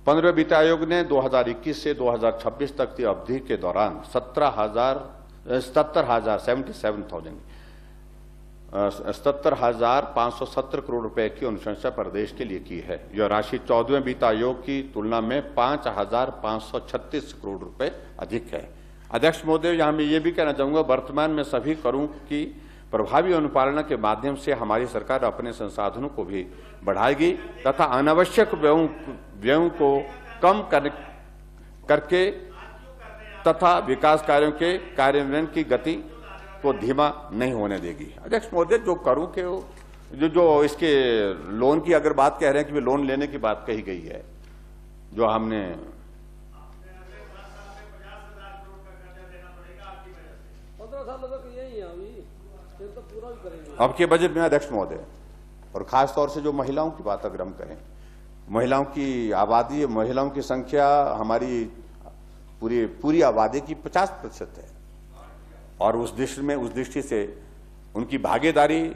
15वें वित्त आयोग ने 2021 से 2026 तक की अवधि के दौरान 77,570 करोड़ रुपए की अनुशंसा प्रदेश के लिए की है। यह राशि 14वें वित्त आयोग की तुलना में 5,536 करोड़ रुपए अधिक है। अध्यक्ष महोदय, यहां मैं ये भी कहना चाहूंगा, वर्तमान में सभी करों की प्रभावी अनुपालना के माध्यम से हमारी सरकार अपने संसाधनों को भी बढ़ाएगी तथा अनावश्यक व्ययों को कम करके तथा विकास कार्यों के कार्यान्वयन की गति को धीमा नहीं होने देगी। अध्यक्ष महोदय, जो करों के जो इसके लोन की अगर बात कह रहे हैं कि लोन लेने की बात कही गई है, जो हमने अब के बजट में अध्यक्ष महोदय, और खास तौर से जो महिलाओं की बात अगर हम करें, महिलाओं की आबादी, महिलाओं की संख्या हमारी पूरी आबादी की 50% है और उस दृष्टि से उनकी भागीदारी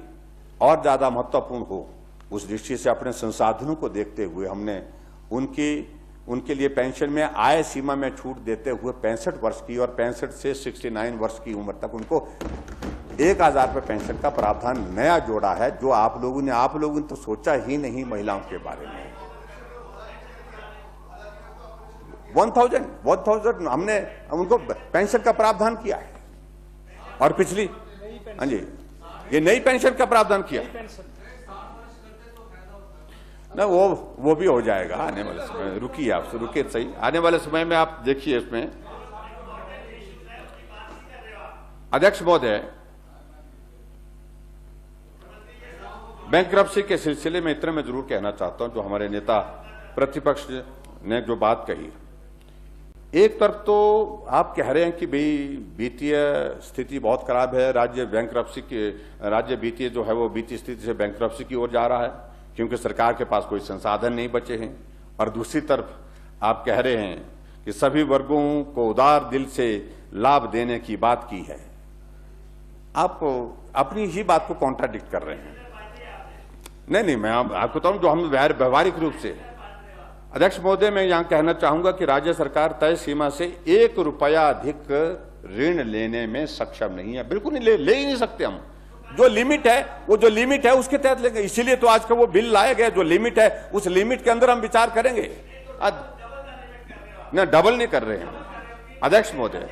और ज्यादा महत्वपूर्ण हो, उस दृष्टि से अपने संसाधनों को देखते हुए हमने उनके लिए पेंशन में आय सीमा में छूट देते हुए 65 वर्ष की और 65 से 69 वर्ष की उम्र तक उनको 1,000 रुपये पेंशन का प्रावधान नया जोड़ा है, जो आप लोगों ने तो सोचा ही नहीं महिलाओं के बारे में। 1,000 हमने उनको पेंशन का प्रावधान किया है और पिछली, हाँ जी, ये नई पेंशन का प्रावधान किया ना, वो भी हो जाएगा आने वाले समय। रुकिए, आप रुकिए सही, आने वाले समय में आप देखिए इसमें। अध्यक्ष महोदय, बैंकरप्सी के सिलसिले में इतना मैं जरूर कहना चाहता हूं, जो हमारे नेता प्रतिपक्ष ने जो बात कही, एक तरफ तो आप कह रहे हैं कि भाई वित्तीय स्थिति बहुत खराब है, राज्य वित्तीय जो है वो वित्तीय स्थिति से बैंकरप्सी की ओर जा रहा है क्योंकि सरकार के पास कोई संसाधन नहीं बचे हैं, और दूसरी तरफ आप कह रहे हैं कि सभी वर्गों को उदार दिल से लाभ देने की बात की है। आप अपनी ही बात को कॉन्ट्राडिक्ट कर रहे हैं। नहीं, मैं आपको बताऊं, जो हम व्यवहारिक रूप से, अध्यक्ष महोदय, मैं यहां कहना चाहूंगा कि राज्य सरकार तय सीमा से 1 रुपया अधिक ऋण लेने में सक्षम नहीं है, बिल्कुल नहीं, ले ही नहीं सकते हम। जो लिमिट है उसके तहत लेंगे, इसीलिए तो आज का वो बिल लाया गया। जो लिमिट है उस लिमिट के अंदर हम विचार करेंगे। न डबल नहीं कर रहे हैं। अध्यक्ष महोदय,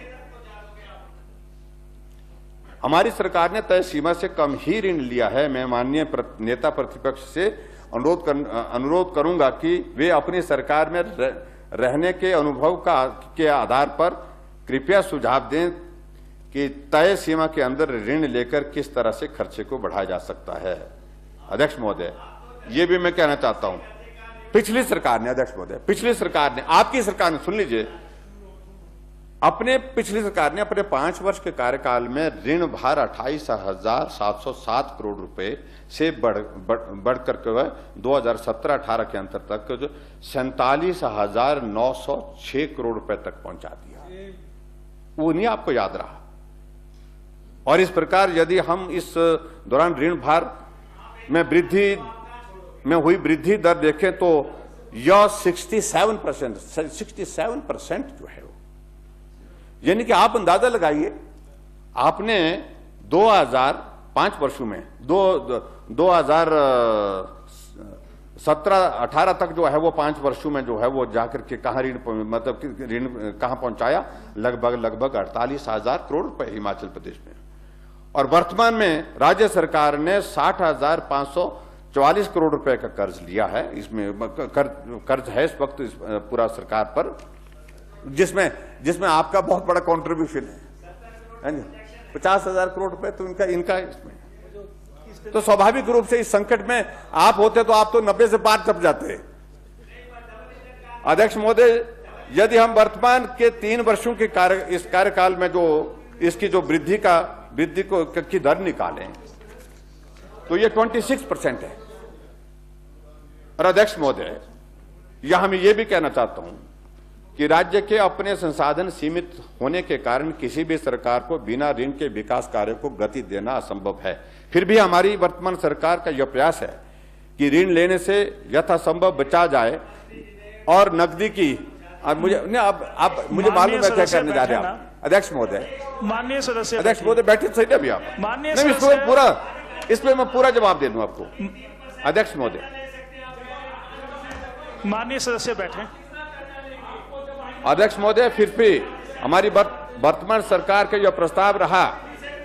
हमारी सरकार ने तय सीमा से कम ही ऋण लिया है। मैं माननीय नेता प्रतिपक्ष से अनुरोध करूंगा कि वे अपनी सरकार में रहने के अनुभव के आधार पर कृपया सुझाव दें कि तय सीमा के अंदर ऋण लेकर किस तरह से खर्चे को बढ़ाया जा सकता है। अध्यक्ष महोदय, ये भी मैं कहना चाहता हूं, पिछली सरकार ने, अध्यक्ष महोदय, पिछली सरकार ने, आपकी सरकार ने, सुन लीजिए, पिछली सरकार ने अपने 5 वर्ष के कार्यकाल में ऋण भार 28,707 करोड़ रुपए से बढ़कर के 2017-18 के अंतर तक जो 47,906 करोड़ रुपए तक पहुंचा दिया। वो नहीं आपको याद रहा। और इस प्रकार यदि हम इस दौरान ऋण भार में हुई वृद्धि दर देखें तो यह 67% जो है, यानी कि आप अंदाजा लगाइए, आपने 2005 वर्षों में 2017-18 तक जो है वो 5 वर्षों में जो है वो जाकर के कहां ऋण कहां पहुंचाया, लगभग 48,000 करोड़ रुपए हिमाचल प्रदेश में। और वर्तमान में राज्य सरकार ने 60,544 करोड़ रुपए का कर्ज लिया है। इसमें कर्ज है इस वक्त पूरा सरकार पर, जिसमें आपका बहुत बड़ा कंट्रीब्यूशन है 50,000 करोड़ रुपए तो इनका इसमें। तो स्वाभाविक रूप से इस संकट में आप होते तो आप तो 90 से पार चप जाते। अध्यक्ष महोदय, यदि हम वर्तमान के 3 वर्षों के इस कार्यकाल में जो इसकी जो वृद्धि की दर निकालें तो ये 26% है। और अध्यक्ष महोदय, यहां मैं ये भी कहना चाहता हूं कि राज्य के अपने संसाधन सीमित होने के कारण किसी भी सरकार को बिना ऋण के विकास कार्य को गति देना असंभव है। फिर भी हमारी वर्तमान सरकार का यह प्रयास है कि ऋण लेने से यथासंभव बचा जाए और नकदी की, मुझे मालूम है क्या करने जा रहे हैं आप। अध्यक्ष महोदय, माननीय सदस्य, अध्यक्ष महोदय बैठे सही अभी आप, माननीय इस पे मैं पूरा जवाब दे दूं आपको। अध्यक्ष महोदय, माननीय सदस्य बैठे। अध्यक्ष महोदय, फिर भी हमारी वर्तमान सरकार का यह प्रस्ताव रहा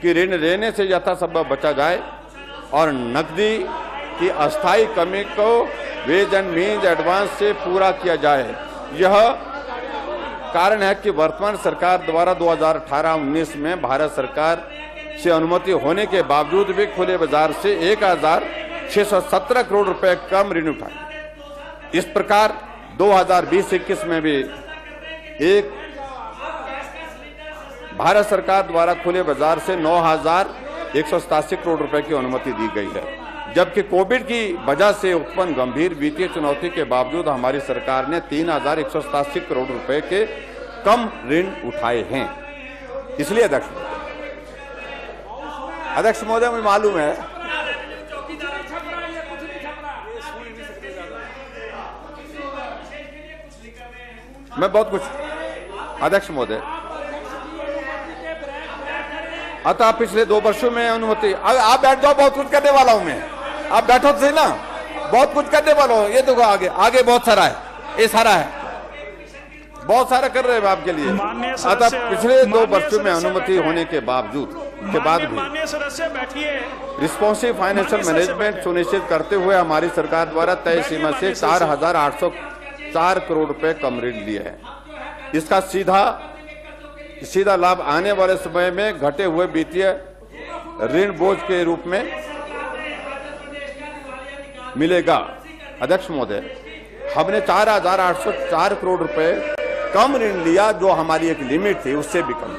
कि ऋण लेने से यथासंभव बचा जाए और नकदी की अस्थायी कमी को वेज एंड मीन्स एडवांस से पूरा किया जाए। यह कारण है कि वर्तमान सरकार द्वारा 2018-19 में भारत सरकार से अनुमति होने के बावजूद भी खुले बाजार से 1,617 करोड़ रुपए कम ऋण उठाए। इस प्रकार 2020-21 में भी भारत सरकार द्वारा खुले बाजार से 9,187 करोड़ रुपए की अनुमति दी गई है, जबकि कोविड की वजह से उत्पन्न गंभीर वित्तीय चुनौती के बावजूद हमारी सरकार ने 3,187 करोड़ रुपए के कम ऋण उठाए हैं। इसलिए अध्यक्ष महोदय, मुझे मालूम है मैं बहुत कुछ, अध्यक्ष महोदय, अतः पिछले 2 वर्षों में अनुमति, आप बैठ जाओ, बहुत कुछ करने वाला हूं मैं, आप बैठो तो सही ना, बहुत कुछ करने वाला हूं। ये तो आगे बहुत सारा है, ये सारा है, बहुत सारा कर रहे हैं आपके लिए। अतः पिछले 2 वर्षों में अनुमति होने के बाद भी रिस्पॉन्सिव फाइनेंशियल मैनेजमेंट सुनिश्चित करते हुए हमारी सरकार द्वारा तय सीमा से 4,804 करोड़ रुपए कम ऋण लिए हैं। इसका सीधा लाभ आने वाले समय में घटे हुए वित्तीय ऋण बोझ के रूप में मिलेगा। अध्यक्ष महोदय, हमने 4,804 करोड़ रुपए कम ऋण लिया, जो हमारी एक लिमिट थी, उससे भी कम।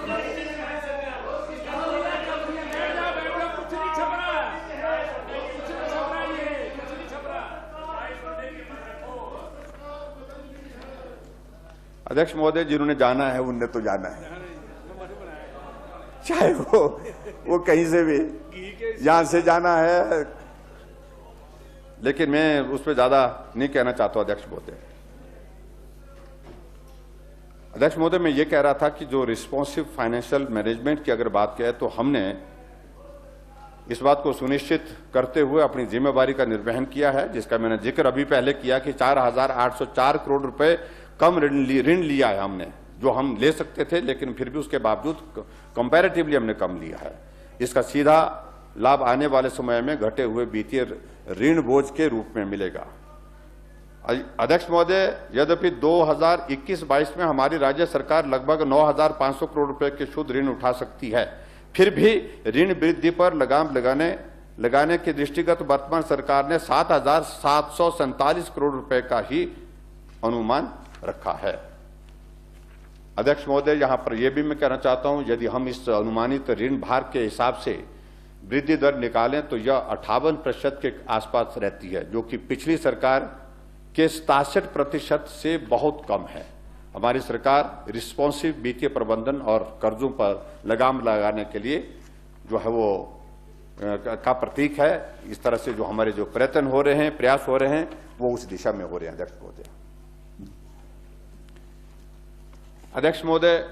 अध्यक्ष महोदय, जिन्होंने जाना है उनने तो जाना है, चाहे वो कहीं से भी यहां से जाना है, लेकिन मैं उस पर ज्यादा नहीं कहना चाहता। अध्यक्ष महोदय, मैं ये कह रहा था कि जो रिस्पॉन्सिव फाइनेंशियल मैनेजमेंट की अगर बात करें तो हमने इस बात को सुनिश्चित करते हुए अपनी जिम्मेवारी का निर्वहन किया है, जिसका मैंने जिक्र अभी पहले किया कि 4,804 करोड़ रुपए कम ऋण लिया है हमने, जो हम ले सकते थे, लेकिन फिर भी उसके बावजूद कंपैरेटिवली हमने कम लिया है। इसका सीधा लाभ आने वाले समय में घटे हुए वित्तीय ऋण बोझ के रूप में मिलेगा। अध्यक्ष महोदय, यद्यपि 2021-22 में हमारी राज्य सरकार लगभग 9,500 करोड़ रुपए के शुद्ध ऋण उठा सकती है, फिर भी ऋण वृद्धि पर लगाम लगाने के दृष्टिगत वर्तमान सरकार ने 7,747 करोड़ रुपए का ही अनुमान रखा है। अध्यक्ष महोदय, यहां पर यह भी मैं कहना चाहता हूं, यदि हम इस अनुमानित ऋण भार के हिसाब से वृद्धि दर निकालें तो यह 58% के आसपास रहती है, जो कि पिछली सरकार के 67% से बहुत कम है। हमारी सरकार रिस्पॉन्सिव वित्तीय प्रबंधन और कर्जों पर लगाम लगाने के लिए जो है वो का प्रतीक है। इस तरह से जो हमारे जो प्रयत्न हो रहे हैं, प्रयास हो रहे हैं, वो उस दिशा में हो रहे हैं। अध्यक्ष महोदय,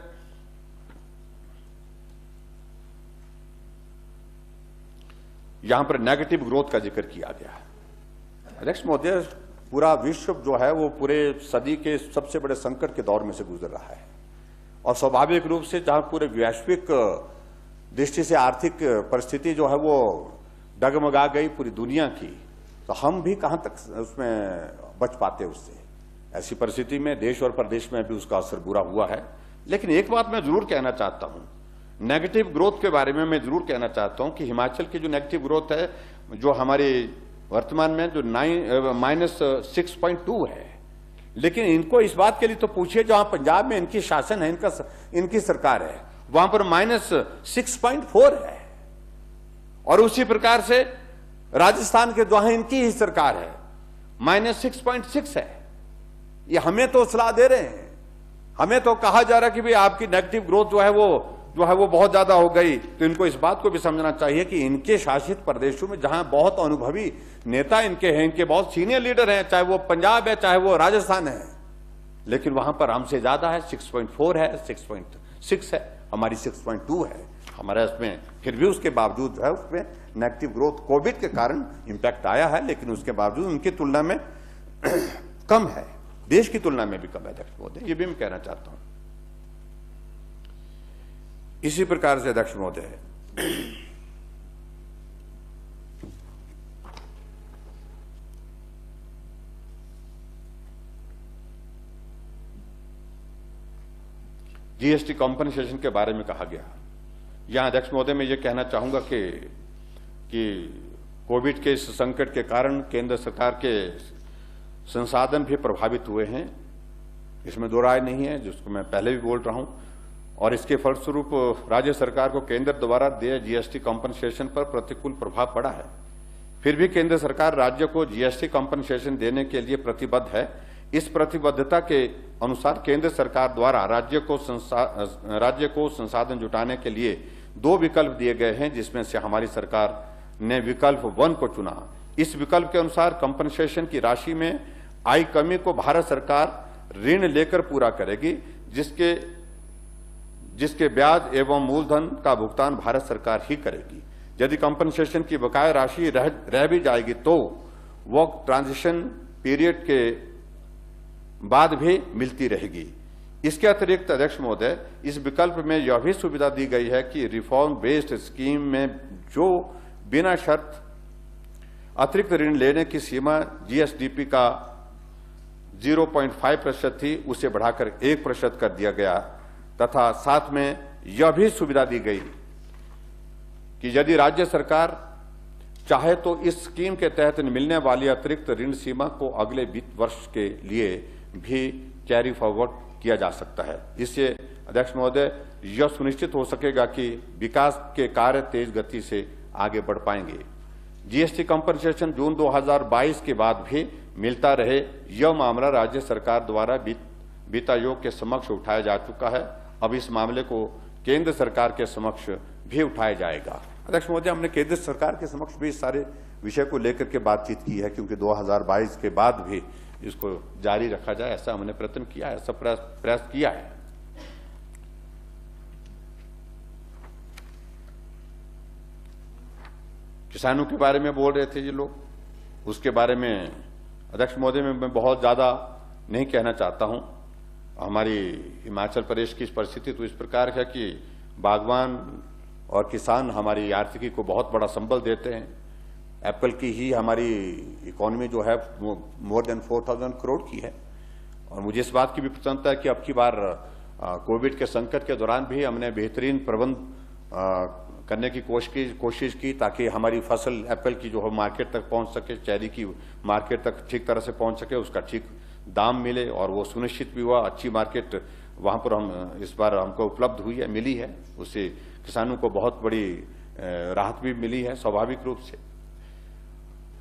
यहां पर नेगेटिव ग्रोथ का जिक्र किया गया है। अध्यक्ष महोदय, पूरा विश्व जो है वो पूरे सदी के सबसे बड़े संकट के दौर में से गुजर रहा है, और स्वाभाविक रूप से जहां पूरे वैश्विक दृष्टि से आर्थिक परिस्थिति जो है वो डगमगा गई पूरी दुनिया की, तो हम भी कहां तक उसमें बच पाते उससे। ऐसी परिस्थिति में देश और प्रदेश में भी उसका असर बुरा हुआ है। लेकिन एक बात मैं जरूर कहना चाहता हूं, नेगेटिव ग्रोथ के बारे में मैं जरूर कहना चाहता हूं कि हिमाचल की जो नेगेटिव ग्रोथ है, जो हमारे वर्तमान में जो -6.2 है, लेकिन इनको इस बात के लिए तो पूछिए जहां पंजाब में इनकी शासन है, इनकी सरकार है, वहां पर -6.4 है, और उसी प्रकार से राजस्थान के जहां इनकी ही सरकार है -6.6 है। ये हमें तो सलाह दे रहे हैं, हमें तो कहा जा रहा है कि भाई आपकी नेगेटिव ग्रोथ जो है वो बहुत ज्यादा हो गई। तो इनको इस बात को भी समझना चाहिए कि इनके शासित प्रदेशों में जहां बहुत अनुभवी नेता इनके हैं, इनके बहुत सीनियर लीडर हैं, चाहे वो पंजाब है चाहे वो राजस्थान है, लेकिन वहां पर हमसे ज्यादा है, 6.4 है, 6.6 है, हमारी 6.2 है हमारे इसमें। फिर भी उसके बावजूद जो है उसमें नेगेटिव ग्रोथ कोविड के कारण इंपैक्ट आया है, लेकिन उसके बावजूद उनकी तुलना में कम है, देश की तुलना में भी कम है। अध्यक्ष महोदय, ये भी मैं कहना चाहता हूं। इसी प्रकार से अध्यक्ष महोदय, जीएसटी कॉम्पनसेशन के बारे में कहा गया। यहां अध्यक्ष महोदय मैं ये कहना चाहूंगा कि कोविड के इस संकट के कारण केंद्र सरकार के संसाधन भी प्रभावित हुए हैं, इसमें दो राय नहीं है, जिसको मैं पहले भी बोल रहा हूं, और इसके फलस्वरूप राज्य सरकार को केंद्र द्वारा दिए जीएसटी कॉम्पनसेशन पर प्रतिकूल प्रभाव पड़ा है। फिर भी केंद्र सरकार राज्य को जीएसटी कॉम्पनसेशन देने के लिए प्रतिबद्ध है। इस प्रतिबद्धता के अनुसार केंद्र सरकार द्वारा राज्य को संसाधन जुटाने के लिए 2 विकल्प दिए गए हैं, जिसमें से हमारी सरकार ने विकल्प 1 को चुना। इस विकल्प के अनुसार कॉम्पनसेशन की राशि में आई कमी को भारत सरकार ऋण लेकर पूरा करेगी, जिसके ब्याज एवं मूलधन का भुगतान भारत सरकार ही करेगी। यदि कॉम्पनसेशन की बकाया राशि रह भी जाएगी तो वो ट्रांजिशन पीरियड के बाद भी मिलती रहेगी। इसके अतिरिक्त अध्यक्ष महोदय, इस विकल्प में यह भी सुविधा दी गई है कि रिफॉर्म बेस्ड स्कीम में जो बिना शर्त अतिरिक्त ऋण लेने की सीमा जीएसडीपी का 0.5% थी, उसे बढ़ाकर 1% कर दिया गया, तथा साथ में यह भी सुविधा दी गई कि यदि राज्य सरकार चाहे तो इस स्कीम के तहत मिलने वाली अतिरिक्त ऋण सीमा को अगले वित्त वर्ष के लिए भी कैरी फॉरवर्ड किया जा सकता है। इससे अध्यक्ष महोदय यह सुनिश्चित हो सकेगा कि विकास के कार्य तेज गति से आगे बढ़ पाएंगे। जीएसटी कॉम्पनसेशन जून 2022 के बाद भी मिलता रहे, यह मामला राज्य सरकार द्वारा वित्त आयोग के समक्ष उठाया जा चुका है। अब इस मामले को केंद्र सरकार के समक्ष भी उठाया जाएगा। अध्यक्ष महोदय, हमने केंद्र सरकार के समक्ष भी इस सारे विषय को लेकर के बातचीत की है, क्योंकि 2022 के बाद भी इसको जारी रखा जाए, ऐसा हमने प्रयत्न किया है, ऐसा प्रयास किया है। किसानों के बारे में बोल रहे थे ये लोग, उसके बारे में अध्यक्ष महोदय मैं बहुत ज़्यादा नहीं कहना चाहता हूं। हमारी हिमाचल प्रदेश की परिस्थिति तो इस प्रकार है कि बागवान और किसान हमारी आर्थिकी को बहुत बड़ा संबल देते हैं। एप्पल की ही हमारी इकोनॉमी जो है मोर देन 4,000 करोड़ की है। और मुझे इस बात की भी प्रसन्नता है कि अब की बार कोविड के संकट के दौरान भी हमने बेहतरीन प्रबंध करने की कोशिश की ताकि हमारी फसल एप्पल की जो है मार्केट तक पहुंच सके, चेरी की मार्केट तक ठीक तरह से पहुंच सके, उसका ठीक दाम मिले और वो सुनिश्चित भी हुआ। अच्छी मार्केट वहां पर हम इस बार हमको उपलब्ध हुई है, मिली है। उससे किसानों को बहुत बड़ी राहत भी मिली है। स्वाभाविक रूप से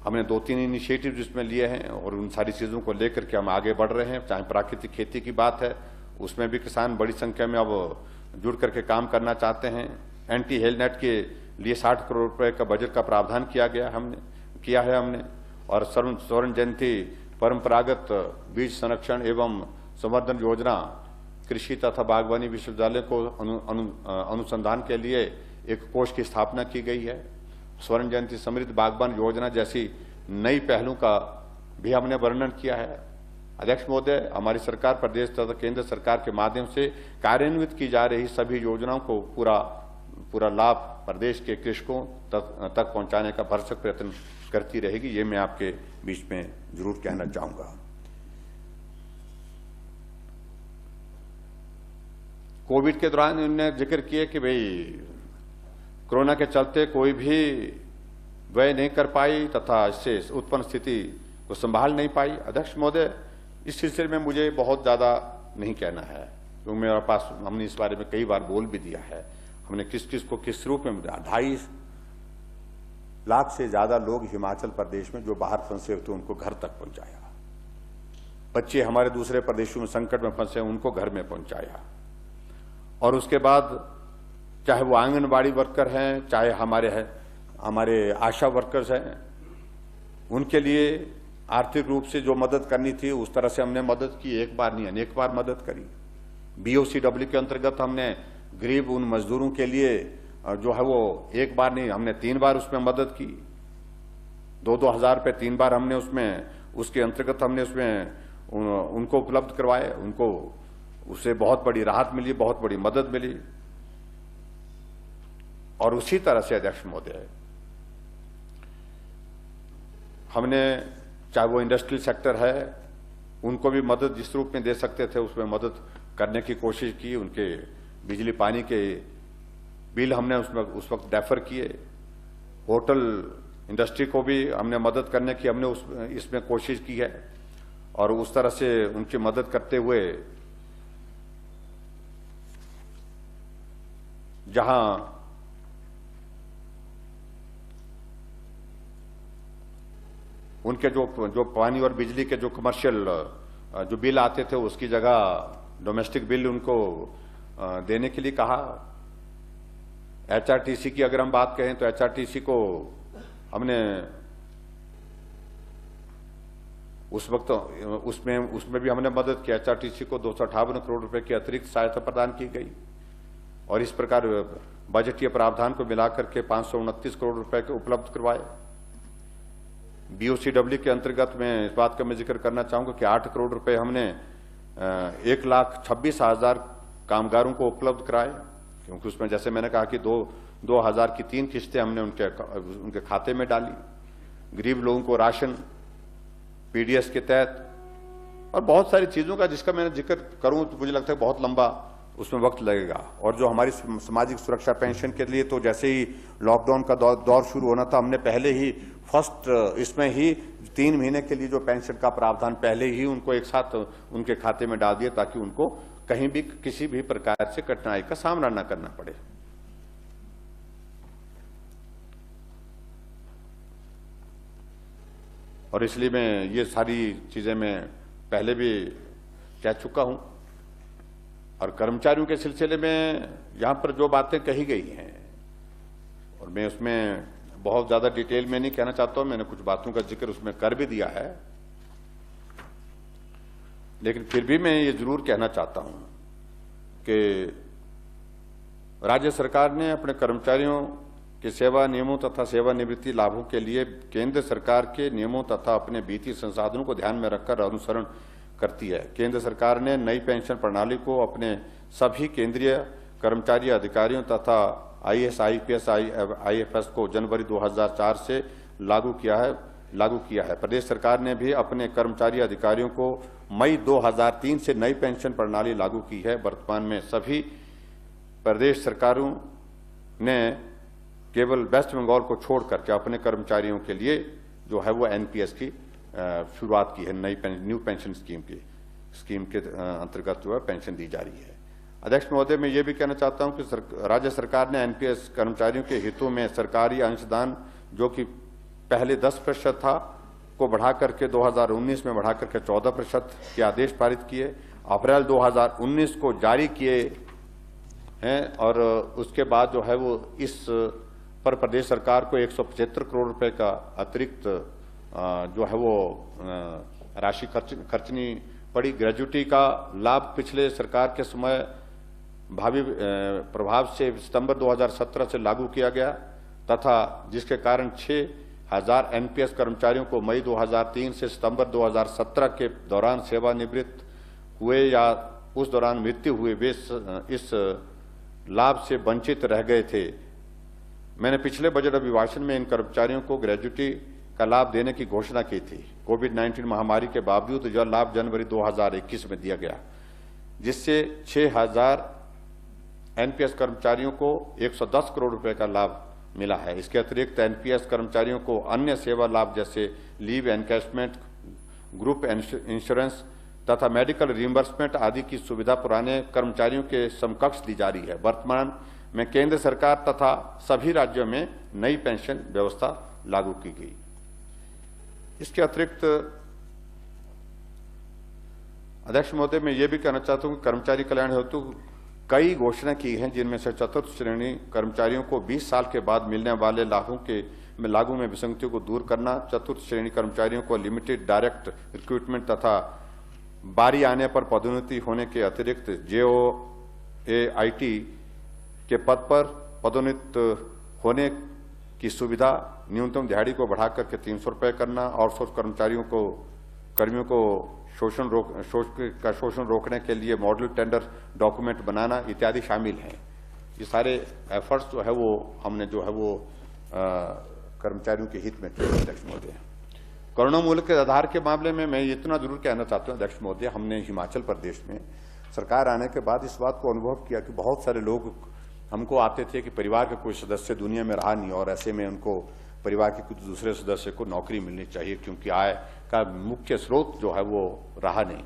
हमने 2-3 इनिशिएटिव जिसमें लिए हैं और उन सारी चीजों को लेकर के हम आगे बढ़ रहे हैं। चाहे प्राकृतिक खेती की बात है, उसमें भी किसान बड़ी संख्या में अब जुड़ करके काम करना चाहते हैं। एंटी हेल नेट के लिए 60 करोड़ रुपए का बजट का प्रावधान किया है हमने। और स्वर्ण जयंती परंपरागत बीज संरक्षण एवं संवर्धन योजना कृषि तथा बागवानी विश्वविद्यालय को अनुसंधान के लिए एक कोष की स्थापना की गई है। स्वर्ण जयंती समृद्ध बागवान योजना जैसी नई पहलों का भी हमने वर्णन किया है। अध्यक्ष महोदय, हमारी सरकार प्रदेश तथा केंद्र सरकार के माध्यम से कार्यान्वित की जा रही सभी योजनाओं को पूरा लाभ प्रदेश के कृषकों तक पहुंचाने का भरसक प्रयत्न करती रहेगी। ये मैं आपके बीच में जरूर कहना चाहूंगा। कोविड के दौरान उन्होंने जिक्र किया कि भाई कोरोना के चलते कोई भी व्यय नहीं कर पाई तथा इससे उत्पन्न स्थिति को संभाल नहीं पाई। अध्यक्ष महोदय, इस सिलसिले में मुझे बहुत ज्यादा नहीं कहना है क्योंकि मेरे पास हमने इस बारे में कई बार बोल भी दिया है। हमने किस किस को किस रूप में 2.5 लाख से ज्यादा लोग हिमाचल प्रदेश में जो बाहर फंसे थे उनको घर तक पहुंचाया। बच्चे हमारे दूसरे प्रदेशों में संकट में फंसे उनको घर में पहुंचाया। और उसके बाद चाहे वो आंगनबाड़ी वर्कर हैं, चाहे हमारे आशा वर्कर्स हैं, उनके लिए आर्थिक रूप से जो मदद करनी थी उस तरह से हमने मदद की। एक बार नहीं, अनेक बार मदद करी। BOCW के अंतर्गत हमने गरीब उन मजदूरों के लिए जो है वो एक बार नहीं, हमने 3 बार उसमें मदद की। 2-2 हजार रुपये 3 बार हमने उसके अंतर्गत हमने उसमें उनको उपलब्ध करवाए। उनको उससे बहुत बड़ी राहत मिली, बहुत बड़ी मदद मिली। और उसी तरह से अध्यक्ष महोदय, हमने चाहे वो इंडस्ट्रियल सेक्टर है उनको भी मदद जिस रूप में दे सकते थे उसमें मदद करने की कोशिश की। उनके बिजली पानी के बिल हमने उसमें उस वक्त डेफर किए। होटल इंडस्ट्री को भी हमने मदद करने की इसमें कोशिश की है। और उस तरह से उनकी मदद करते हुए जहां उनके जो पानी और बिजली के जो कमर्शियल जो बिल आते थे उसकी जगह डोमेस्टिक बिल उनको देने के लिए कहा। HRTC की अगर हम बात करें तो HRTC को हमने उस वक्त उसमें भी हमने मदद की। HRTC को 258 करोड़ रुपए की अतिरिक्त सहायता प्रदान की गई। और इस प्रकार बजटीय प्रावधान को मिलाकर के 529 करोड़ रुपए के उपलब्ध करवाए। BOCW के अंतर्गत में इस बात का मैं जिक्र करना चाहूंगा कि 8 करोड़ रुपए हमने 1,26,000 कामगारों को उपलब्ध कराए। क्योंकि उसमें जैसे मैंने कहा कि 2,000 की 3 किस्तें हमने उनके खाते में डाली। गरीब लोगों को राशन PDS के तहत और बहुत सारी चीजों का जिसका मैंने जिक्र करूं तो मुझे लगता है बहुत लंबा उसमें वक्त लगेगा। और जो हमारी सामाजिक सुरक्षा पेंशन के लिए तो जैसे ही लॉकडाउन का दौर शुरू होना था हमने पहले ही फर्स्ट इसमें ही 3 महीने के लिए जो पेंशन का प्रावधान पहले ही उनको एक साथ उनके खाते में डाल दिया ताकि उनको कहीं भी किसी भी प्रकार से कठिनाई का सामना न करना पड़े। और इसलिए मैं ये सारी चीजें मैं पहले भी कह चुका हूं। और कर्मचारियों के सिलसिले में यहां पर जो बातें कही गई हैं और मैं उसमें बहुत ज्यादा डिटेल में नहीं कहना चाहता हूं, मैंने कुछ बातों का जिक्र उसमें कर भी दिया है। लेकिन फिर भी मैं ये जरूर कहना चाहता हूं कि राज्य सरकार ने अपने कर्मचारियों कि सेवा नियमों तथा सेवानिवृत्ति लाभों के लिए केंद्र सरकार के नियमों तथा अपने वित्तीय संसाधनों को ध्यान में रखकर अनुसरण करती है। केंद्र सरकार ने नई पेंशन प्रणाली को अपने सभी केंद्रीय कर्मचारी अधिकारियों तथा IAS, IPS, IFS को जनवरी 2004 से लागू किया है। प्रदेश सरकार ने भी अपने कर्मचारी अधिकारियों को मई 2003 से नई पेंशन प्रणाली लागू की है। वर्तमान में सभी प्रदेश सरकारों ने केवल वेस्ट बंगाल को छोड़ करके अपने कर्मचारियों के लिए जो है वो NPS की शुरुआत की है। न्यू पेंशन स्कीम के अंतर्गत जो है पेंशन दी जा रही है। अध्यक्ष महोदय, मैं ये भी कहना चाहता हूं कि राज्य सरकार ने NPS कर्मचारियों के हितों में सरकारी अंशदान जो कि पहले 10% था को बढ़ा करके 2019 में बढ़ा करके 14% के आदेश पारित किए। अप्रैल 2019 को जारी किए हैं और उसके बाद जो है वो इस पर प्रदेश सरकार को 175 करोड़ रुपए का अतिरिक्त जो है वो राशि खर्चनी पड़ी। ग्रेजुटी का लाभ पिछले सरकार के समय भावी प्रभाव से सितंबर 2017 से लागू किया गया तथा जिसके कारण 6,000 NPS कर्मचारियों को मई 2003 से सितंबर 2017 के दौरान सेवानिवृत्त हुए या उस दौरान मृत्यु हुए वे इस लाभ से वंचित रह गए थे। मैंने पिछले बजट अभिभाषण में इन कर्मचारियों को ग्रेजुटी का लाभ देने की घोषणा की थी। कोविड-19 महामारी के बावजूद यह लाभ जनवरी 2021 में दिया गया, जिससे 6,000 NPS कर्मचारियों को 110 करोड़ रुपए का लाभ मिला है। इसके अतिरिक्त NPS कर्मचारियों को अन्य सेवा लाभ जैसे लीव एनकैशमेंट, ग्रुप इंश्योरेंस तथा मेडिकल रिइंबर्समेंट आदि की सुविधा पुराने कर्मचारियों के समकक्ष दी जा रही है। वर्तमान में केंद्र सरकार तथा सभी राज्यों में नई पेंशन व्यवस्था लागू की गई। इसके अतिरिक्त अध्यक्ष महोदय, मैं ये भी कहना चाहता हूं कि कर्मचारी कल्याण हेतु कई घोषणा की हैं, जिनमें से चतुर्थ श्रेणी कर्मचारियों को 20 साल के बाद मिलने वाले लाभों के लागू में विसंगतियों को दूर करना, चतुर्थ श्रेणी कर्मचारियों को लिमिटेड डायरेक्ट रिक्रूटमेंट तथा बारी आने पर पदोन्नति होने के अतिरिक्त JOAIT के पद पर पदोन्नत होने की सुविधा, न्यूनतम दिहाड़ी को बढ़ाकर के 300 रुपये करना, आउटसोर्स कर्मियों को शोषण रोकने के लिए मॉडल टेंडर डॉक्यूमेंट बनाना इत्यादि शामिल हैं। ये सारे एफर्ट्स जो है वो हमने जो है वो कर्मचारियों के हित में किए। अध्यक्ष महोदय, करुणा मूल्य के आधार के मामले में मैं इतना जरूर कहना चाहता हूँ अध्यक्ष महोदय, हमने हिमाचल प्रदेश में सरकार आने के बाद इस बात को अनुभव किया कि बहुत सारे लोग हमको आते थे कि परिवार का कोई सदस्य दुनिया में रहा नहीं और ऐसे में उनको परिवार के कुछ दूसरे सदस्य को नौकरी मिलनी चाहिए क्योंकि आय का मुख्य स्रोत जो है वो रहा नहीं।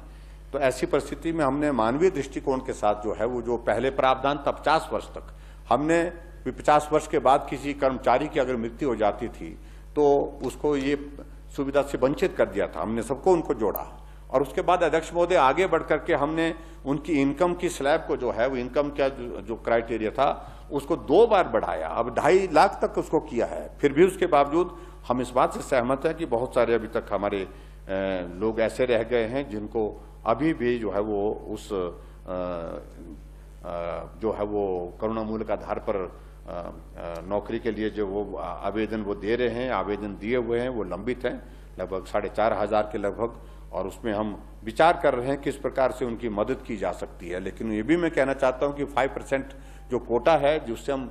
तो ऐसी परिस्थिति में हमने मानवीय दृष्टिकोण के साथ जो है वो जो पहले प्रावधान था 50 वर्ष तक, हमने 50 वर्ष के बाद किसी कर्मचारी की अगर मृत्यु हो जाती थी तो उसको ये सुविधा से वंचित कर दिया था। हमने सबको उनको जोड़ा और उसके बाद अध्यक्ष महोदय आगे बढ़ करके हमने उनकी इनकम की स्लैब को जो है वो इनकम का जो क्राइटेरिया था उसको 2 बार बढ़ाया, अब 2.5 लाख तक उसको किया है। फिर भी उसके बावजूद हम इस बात से सहमत हैं कि बहुत सारे अभी तक हमारे लोग ऐसे रह गए हैं जिनको अभी भी जो है वो उस जो है वो करुणा मूल्य के आधार पर नौकरी के लिए जो वो आवेदन वो दे रहे हैं, आवेदन दिए हुए हैं, वो लंबित हैं लगभग 4,500 के लगभग, और उसमें हम विचार कर रहे हैं किस प्रकार से उनकी मदद की जा सकती है। लेकिन ये भी मैं कहना चाहता हूं कि 5% जो कोटा है जिससे हम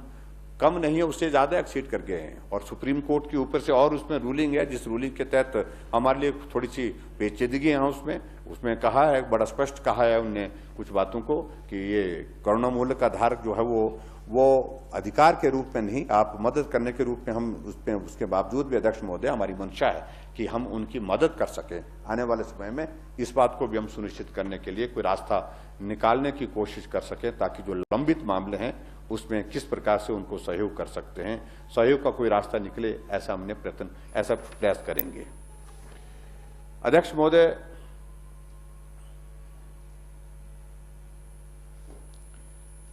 कम नहीं है उससे ज्यादा एक्सीड कर गए हैं और सुप्रीम कोर्ट के ऊपर से और उसमें रूलिंग है जिस रूलिंग के तहत हमारे लिए थोड़ी सी पेचीदगी है उसमें कहा है, बड़ा स्पष्ट कहा है उनने कुछ बातों को कि ये करुणा मूल्य का आधार जो है वो अधिकार के रूप में नहीं, आप मदद करने के रूप में हम उसमें उसके बावजूद भी अध्यक्ष महोदय हमारी मंशा है कि हम उनकी मदद कर सकें। आने वाले समय में इस बात को भी हम सुनिश्चित करने के लिए कोई रास्ता निकालने की कोशिश कर सकें ताकि जो लंबित मामले हैं उसमें किस प्रकार से उनको सहयोग कर सकते हैं, सहयोग का कोई रास्ता निकले ऐसा हमने ऐसा प्रयास करेंगे। अध्यक्ष महोदय,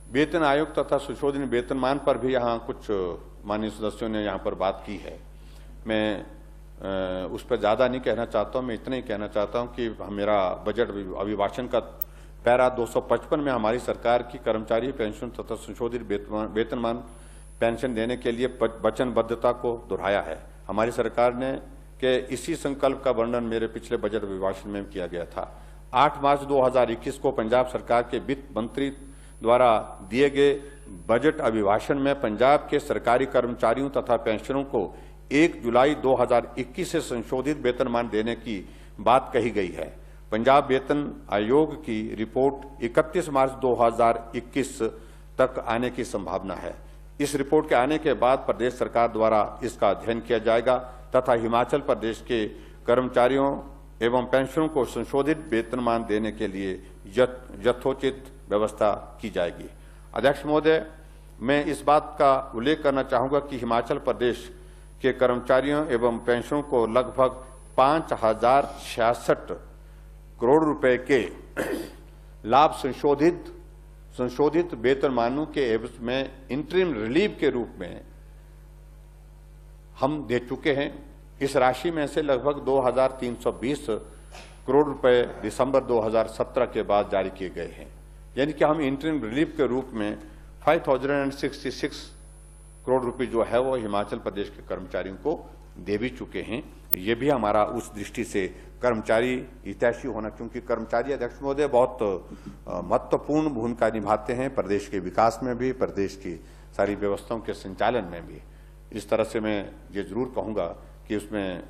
वेतन आयोग तथा सुशोधित वेतनमान पर भी यहाँ कुछ माननीय सदस्यों ने यहाँ पर बात की है। मैं उस पर ज्यादा नहीं कहना चाहता हूँ, मैं इतना ही कहना चाहता हूँ कि मेरा बजट अभिभाषण का पैरा 255 में हमारी सरकार की कर्मचारी पेंशन तथा संशोधित वेतनमान पेंशन देने के लिए वचनबद्धता को दोहराया है। हमारी सरकार ने के इसी संकल्प का वर्णन मेरे पिछले बजट अभिभाषण में किया गया था। 8 मार्च 2021 को पंजाब सरकार के वित्त मंत्री द्वारा दिए गए बजट अभिभाषण में पंजाब के सरकारी कर्मचारियों तथा पेंशनरों को 1 जुलाई 2021 से संशोधित वेतनमान देने की बात कही गई है। पंजाब वेतन आयोग की रिपोर्ट 31 मार्च 2021 तक आने की संभावना है। इस रिपोर्ट के आने के बाद प्रदेश सरकार द्वारा इसका अध्ययन किया जाएगा तथा हिमाचल प्रदेश के कर्मचारियों एवं पेंशनरों को संशोधित वेतनमान देने के लिए यथोचित व्यवस्था की जाएगी। अध्यक्ष महोदय, मैं इस बात का उल्लेख करना चाहूंगा कि हिमाचल प्रदेश के कर्मचारियों एवं पेंशनरों को लगभग 5066 करोड़ रुपए के लाभ संशोधित वेतनमानों के एवज में इंटरिम रिलीफ के रूप में हम दे चुके हैं। इस राशि में से लगभग 2320 करोड़ रुपए दिसंबर 2017 के बाद जारी किए गए हैं, यानी कि हम इंटरिम रिलीफ के रूप में 5066 करोड़ रुपए जो है वो हिमाचल प्रदेश के कर्मचारियों को दे भी चुके हैं। ये भी हमारा उस दृष्टि से कर्मचारी हितैषी होना, क्योंकि कर्मचारी अध्यक्ष महोदय बहुत महत्वपूर्ण भूमिका निभाते हैं प्रदेश के विकास में भी, प्रदेश की सारी व्यवस्थाओं के संचालन में भी। इस तरह से मैं ये जरूर कहूंगा कि उसमें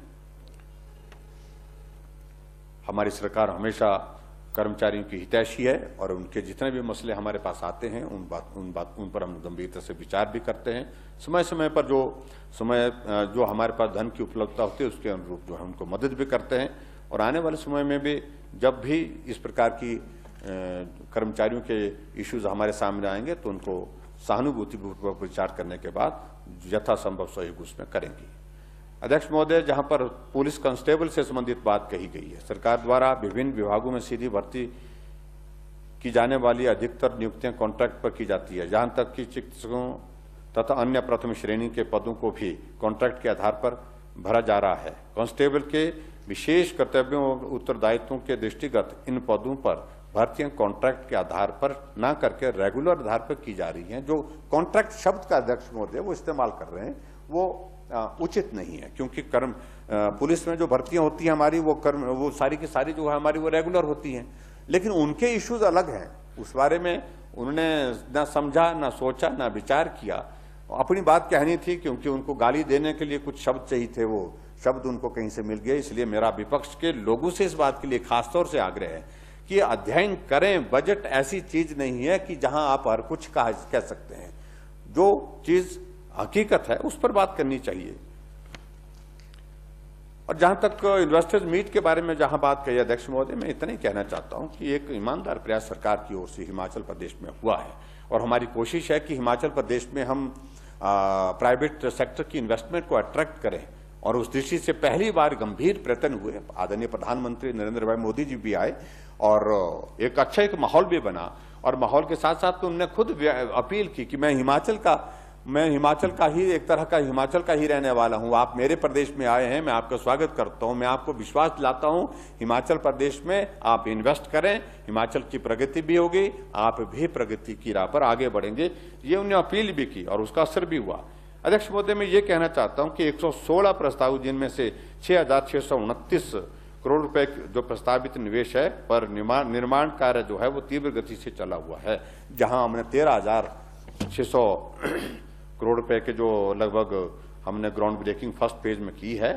हमारी सरकार हमेशा कर्मचारियों की हितैषी है और उनके जितने भी मसले हमारे पास आते हैं उन पर हम गंभीरता से विचार भी करते हैं। समय समय पर जो हमारे पास धन की उपलब्धता होती है उसके अनुरूप जो है उनको मदद भी करते हैं। और आने वाले समय में भी जब भी इस प्रकार की कर्मचारियों के इश्यूज हमारे सामने आएंगे तो उनको सहानुभूतिपूर्वक विचार करने के बाद यथासंभव सहयोग उसमें करेंगे। अध्यक्ष महोदय, जहां पर पुलिस कांस्टेबल से संबंधित बात कही गई है, सरकार द्वारा विभिन्न विभागों में सीधी भर्ती की जाने वाली अधिकतर नियुक्तियां कॉन्ट्रैक्ट पर की जाती है। जहां तक कि चिकित्सकों तथा अन्य प्रथम श्रेणी के पदों को भी कॉन्ट्रैक्ट के आधार पर भरा जा रहा है। कांस्टेबल के विशेष कर्तव्यों और उत्तरदायित्वों के दृष्टिगत इन पदों पर भर्तियां कॉन्ट्रैक्ट के आधार पर न करके रेगुलर आधार पर की जा रही हैं। जो कॉन्ट्रैक्ट शब्द का अध्यक्ष महोदय वो इस्तेमाल कर रहे हैं वो उचित नहीं है, क्योंकि पुलिस में जो भर्तियां होती हैं हमारी वो सारी की सारी जो है हमारी वो रेगुलर होती हैं, लेकिन उनके इश्यूज अलग हैं। उस बारे में उन्होंने ना समझा, ना सोचा, ना विचार किया। अपनी बात कहनी थी क्योंकि उनको गाली देने के लिए कुछ शब्द चाहिए थे, वो शब्द उनको कहीं से मिल गए। इसलिए मेरा विपक्ष के लोगों से इस बात के लिए खासतौर से आग्रह है कि अध्ययन करें। बजट ऐसी चीज नहीं है कि जहां आप हर कुछ कह सकते हैं। जो चीज हकीकत है उस पर बात करनी चाहिए। और जहां तक इन्वेस्टर्स मीट के बारे में जहां बात कही अध्यक्ष महोदय, मैं इतना ही कहना चाहता हूं कि एक ईमानदार प्रयास सरकार की ओर से हिमाचल प्रदेश में हुआ है और हमारी कोशिश है कि हिमाचल प्रदेश में हम प्राइवेट सेक्टर की इन्वेस्टमेंट को अट्रैक्ट करें। और उस दृष्टि से पहली बार गंभीर प्रयत्न हुए। आदरणीय प्रधानमंत्री नरेंद्र भाई मोदी जी भी आए और एक अच्छा माहौल भी बना। और माहौल के साथ साथ उन्होंने खुद अपील की कि मैं हिमाचल का ही एक तरह का हिमाचल का ही रहने वाला हूं। आप मेरे प्रदेश में आए हैं, मैं आपका स्वागत करता हूं। मैं आपको विश्वास दिलाता हूं हिमाचल प्रदेश में आप इन्वेस्ट करें, हिमाचल की प्रगति भी होगी, आप भी प्रगति की राह पर आगे बढ़ेंगे। ये उन्हें अपील भी की और उसका असर भी हुआ। अध्यक्ष महोदय, मैं ये कहना चाहता हूं कि 116 प्रस्ताव जिनमें से 6629 करोड़ रुपए जो प्रस्तावित निवेश है पर निर्माण कार्य जो है वो तीव्र गति से चला हुआ है। जहां हमने 13,600 करोड़ रुपए के जो लगभग हमने ग्राउंड ब्रेकिंग फर्स्ट फेज में की है,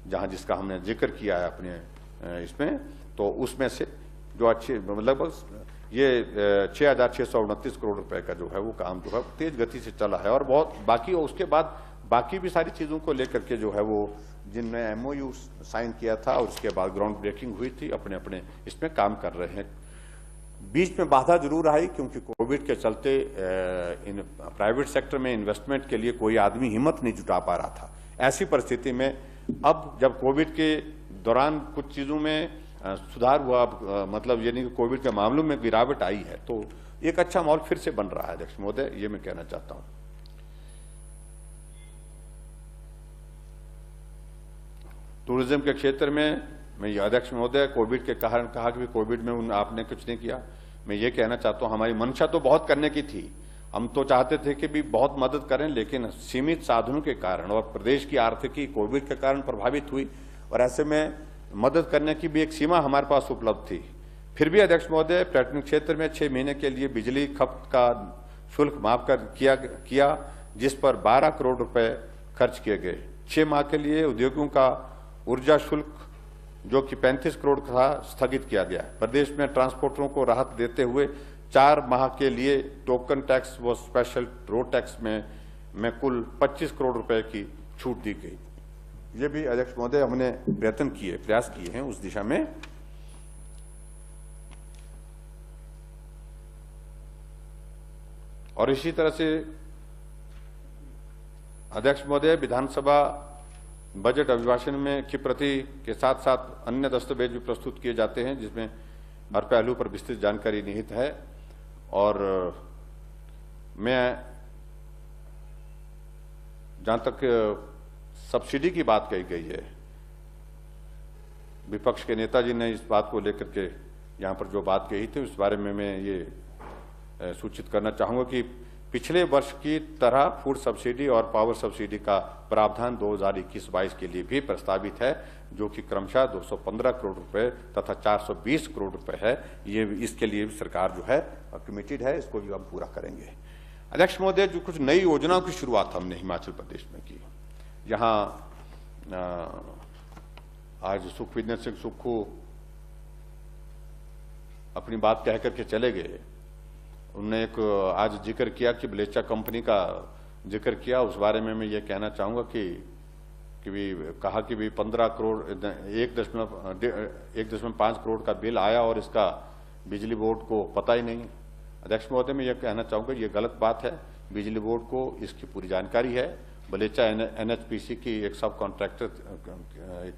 जहां जिसका हमने जिक्र किया है अपने इसमें, तो उसमें से जो अच्छे लगभग ये 6629 करोड़ रुपए का जो है वो काम जो है तेज गति से चला है। और बहुत बाकी उसके बाद बाकी भी सारी चीजों को लेकर के जो है वो जिनने MOU साइन किया था और उसके बाद ग्राउंड ब्रेकिंग हुई थी, अपने अपने इसमें काम कर रहे हैं। बीच में बाधा जरूर आई क्योंकि कोविड के चलते इन प्राइवेट सेक्टर में इन्वेस्टमेंट के लिए कोई आदमी हिम्मत नहीं जुटा पा रहा था। ऐसी परिस्थिति में अब जब कोविड के दौरान कुछ चीजों में सुधार हुआ, मतलब यानी कि कोविड के मामलों में गिरावट आई है, तो एक अच्छा माहौल फिर से बन रहा है। अध्यक्ष महोदय, ये मैं कहना चाहता हूं। टूरिज्म के क्षेत्र में मैं अध्यक्ष महोदय कोविड के कारण कहा कि कोविड में आपने कुछ नहीं किया। मैं ये कहना चाहता हूं हमारी मंशा तो बहुत करने की थी हम तो चाहते थे कि भी बहुत मदद करें, लेकिन सीमित साधनों के कारण और प्रदेश की आर्थिकी कोविड के कारण प्रभावित हुई और ऐसे में मदद करने की भी एक सीमा हमारे पास उपलब्ध थी। फिर भी अध्यक्ष महोदय, पर्यटन क्षेत्र में 6 महीने के लिए बिजली खपत का शुल्क माफ कर किया जिस पर 12 करोड़ रुपए खर्च किए गए। 6 माह के लिए उद्योगों का ऊर्जा शुल्क जो कि 35 करोड़ था स्थगित किया गया। प्रदेश में ट्रांसपोर्टरों को राहत देते हुए 4 माह के लिए टोकन टैक्स व स्पेशल रोड टैक्स में कुल 25 करोड़ रुपए की छूट दी गई। ये भी अध्यक्ष महोदय हमने प्रयास किए हैं उस दिशा में। और इसी तरह से अध्यक्ष महोदय, विधानसभा बजट अभिभाषण में की प्रति के साथ साथ अन्य दस्तावेज भी प्रस्तुत किए जाते हैं जिसमें हर पहलू पर विस्तृत जानकारी निहित है। और मैं जहां तक सब्सिडी की बात कही गई है, विपक्ष के नेताजी ने इस बात को लेकर के यहां पर जो बात कही थी उस बारे में मैं ये सूचित करना चाहूंगा कि पिछले वर्ष की तरह फूड सब्सिडी और पावर सब्सिडी का प्रावधान 2021-22 के लिए भी प्रस्तावित है, जो कि क्रमशः 215 करोड़ रुपए तथा 420 करोड़ रुपए है। ये इसके लिए भी सरकार जो है कमिटेड है, इसको भी हम पूरा करेंगे। अध्यक्ष महोदय, जो कुछ नई योजनाओं की शुरुआत हमने हिमाचल प्रदेश में की, यहाँ आज सुखविंदर सिंह सुक्खू अपनी बात कह करके चले गए। उन्होंने एक आज जिक्र किया कि बलेचा कंपनी का जिक्र किया, उस बारे में मैं ये कहना चाहूंगा कि भी कहा कि भी 15 करोड़ 1.5 करोड़ का बिल आया और इसका बिजली बोर्ड को पता ही नहीं। अध्यक्ष महोदय, मैं ये कहना चाहूंगा ये गलत बात है। बिजली बोर्ड को इसकी पूरी जानकारी है। बलेचा NHPC की एक सब कॉन्ट्रैक्टर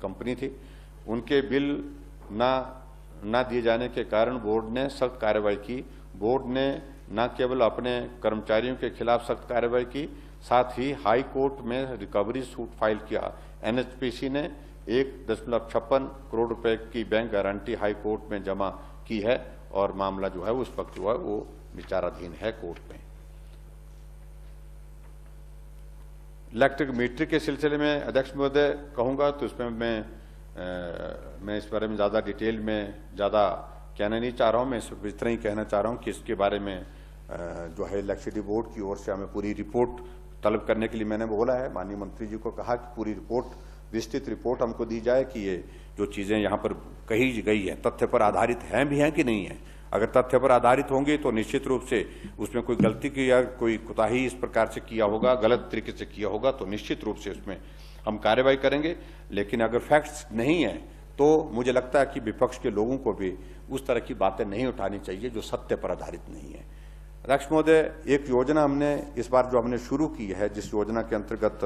कंपनी थी, उनके बिल ना दिए जाने के कारण बोर्ड ने सख्त कार्रवाई की। बोर्ड ने न केवल अपने कर्मचारियों के खिलाफ सख्त कार्रवाई की, साथ ही हाई कोर्ट में रिकवरी सूट फाइल किया। NHPC ने 1.56 करोड़ रुपए की बैंक गारंटी हाई कोर्ट में जमा की है और मामला जो है उस वक्त जो है वो विचाराधीन है कोर्ट में। इलेक्ट्रिक मीटर के सिलसिले में अध्यक्ष महोदय कहूंगा तो इसमें मैं इस बारे में ज्यादा डिटेल में ज्यादा कहना नहीं चाह रहा हूं। मैं सिर्फ इतना ही कहना चाह रहा हूं कि इसके बारे में जो है इलेक्ट्रिसिटी बोर्ड की ओर से हमें पूरी रिपोर्ट तलब करने के लिए मैंने बोला है। माननीय मंत्री जी को कहा कि पूरी रिपोर्ट, विस्तृत रिपोर्ट हमको दी जाए कि ये जो चीजें यहाँ पर कही गई है तथ्य पर आधारित हैं भी हैं कि नहीं है। अगर तथ्य पर आधारित होंगे तो निश्चित रूप से उसमें कोई गलती की या कोई कोताही इस प्रकार से किया होगा, गलत तरीके से किया होगा, तो निश्चित रूप से उसमें हम कार्रवाई करेंगे। लेकिन अगर फैक्ट्स नहीं है तो मुझे लगता है कि विपक्ष के लोगों को भी उस तरह की बातें नहीं उठानी चाहिए जो सत्य पर आधारित नहीं है। अध्यक्ष महोदय, एक योजना हमने इस बार जो हमने शुरू की है, जिस योजना के अंतर्गत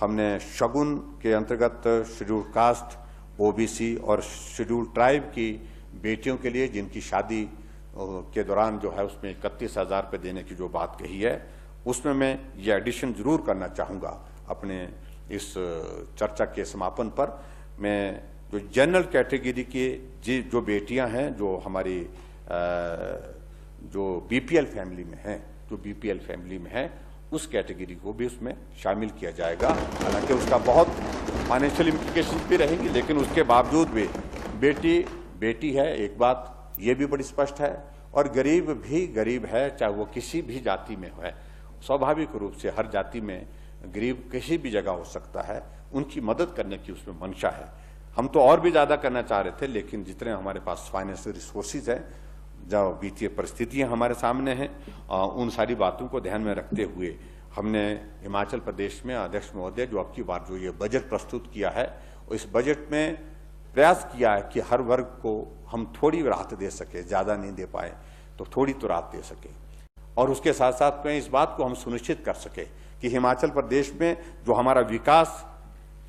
हमने शगुन के अंतर्गत शेड्यूल कास्ट, OBC और शेड्यूल ट्राइब की बेटियों के लिए जिनकी शादी के दौरान जो है उसमें 31,000 रुपये देने की जो बात कही है, उसमें मैं ये एडिशन जरूर करना चाहूँगा। अपने इस चर्चा के समापन पर मैं जो जनरल कैटेगरी के जो बेटियां हैं, जो हमारी जो BPL फैमिली में हैं, जो BPL फैमिली में है, उस कैटेगरी को भी उसमें शामिल किया जाएगा। हालांकि उसका बहुत फाइनेंशियल इम्प्लीकेशन भी रहेंगी, लेकिन उसके बावजूद भी बेटी है, एक बात ये भी बड़ी स्पष्ट है। और गरीब भी गरीब है, चाहे वो किसी भी जाति में है। स्वाभाविक रूप से हर जाति में गरीब किसी भी जगह हो सकता है, उनकी मदद करने की उसमें मंशा है। हम तो और भी ज्यादा करना चाह रहे थे, लेकिन जितने हमारे पास फाइनेंशियल रिसोर्सेज हैं, जो वित्तीय परिस्थितियां हमारे सामने हैं, उन सारी बातों को ध्यान में रखते हुए हमने हिमाचल प्रदेश में अध्यक्ष महोदय जो अब की बार जो ये बजट प्रस्तुत किया है, इस बजट में प्रयास किया है कि हर वर्ग को हम थोड़ी राहत दे सके, ज्यादा नहीं दे पाए तो थोड़ी तो राहत दे सके। और उसके साथ साथ में इस बात को हम सुनिश्चित कर सके कि हिमाचल प्रदेश में जो हमारा विकास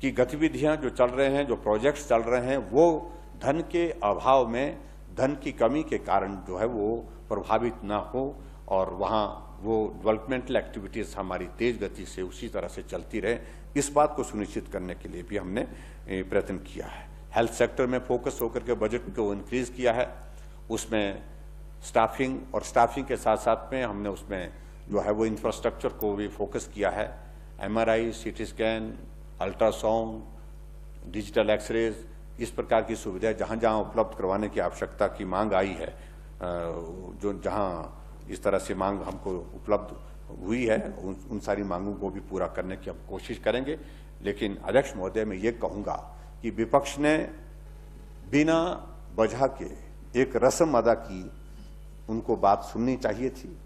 की गतिविधियां जो चल रहे हैं, जो प्रोजेक्ट्स चल रहे हैं, वो धन के अभाव में, धन की कमी के कारण जो है वो प्रभावित ना हो और वहाँ वो डेवलपमेंटल एक्टिविटीज हमारी तेज गति से उसी तरह से चलती रहे, इस बात को सुनिश्चित करने के लिए भी हमने प्रयत्न किया है। हेल्थ सेक्टर में फोकस होकर के बजट को इंक्रीज किया है। उसमें स्टाफिंग और स्टाफिंग के साथ साथ में हमने उसमें जो है वो इंफ्रास्ट्रक्चर को भी फोकस किया है। MRI, CT scan, ultrasound, digital x-rays, इस प्रकार की सुविधाएं जहां जहां उपलब्ध करवाने की आवश्यकता की मांग आई है, जो जहां इस तरह से मांग हमको उपलब्ध हुई है, उन सारी मांगों को भी पूरा करने की हम कोशिश करेंगे। लेकिन अध्यक्ष महोदय, मैं ये कहूंगा कि विपक्ष ने बिना वजह के एक रस्म अदा की, उनको बात सुननी चाहिए थी।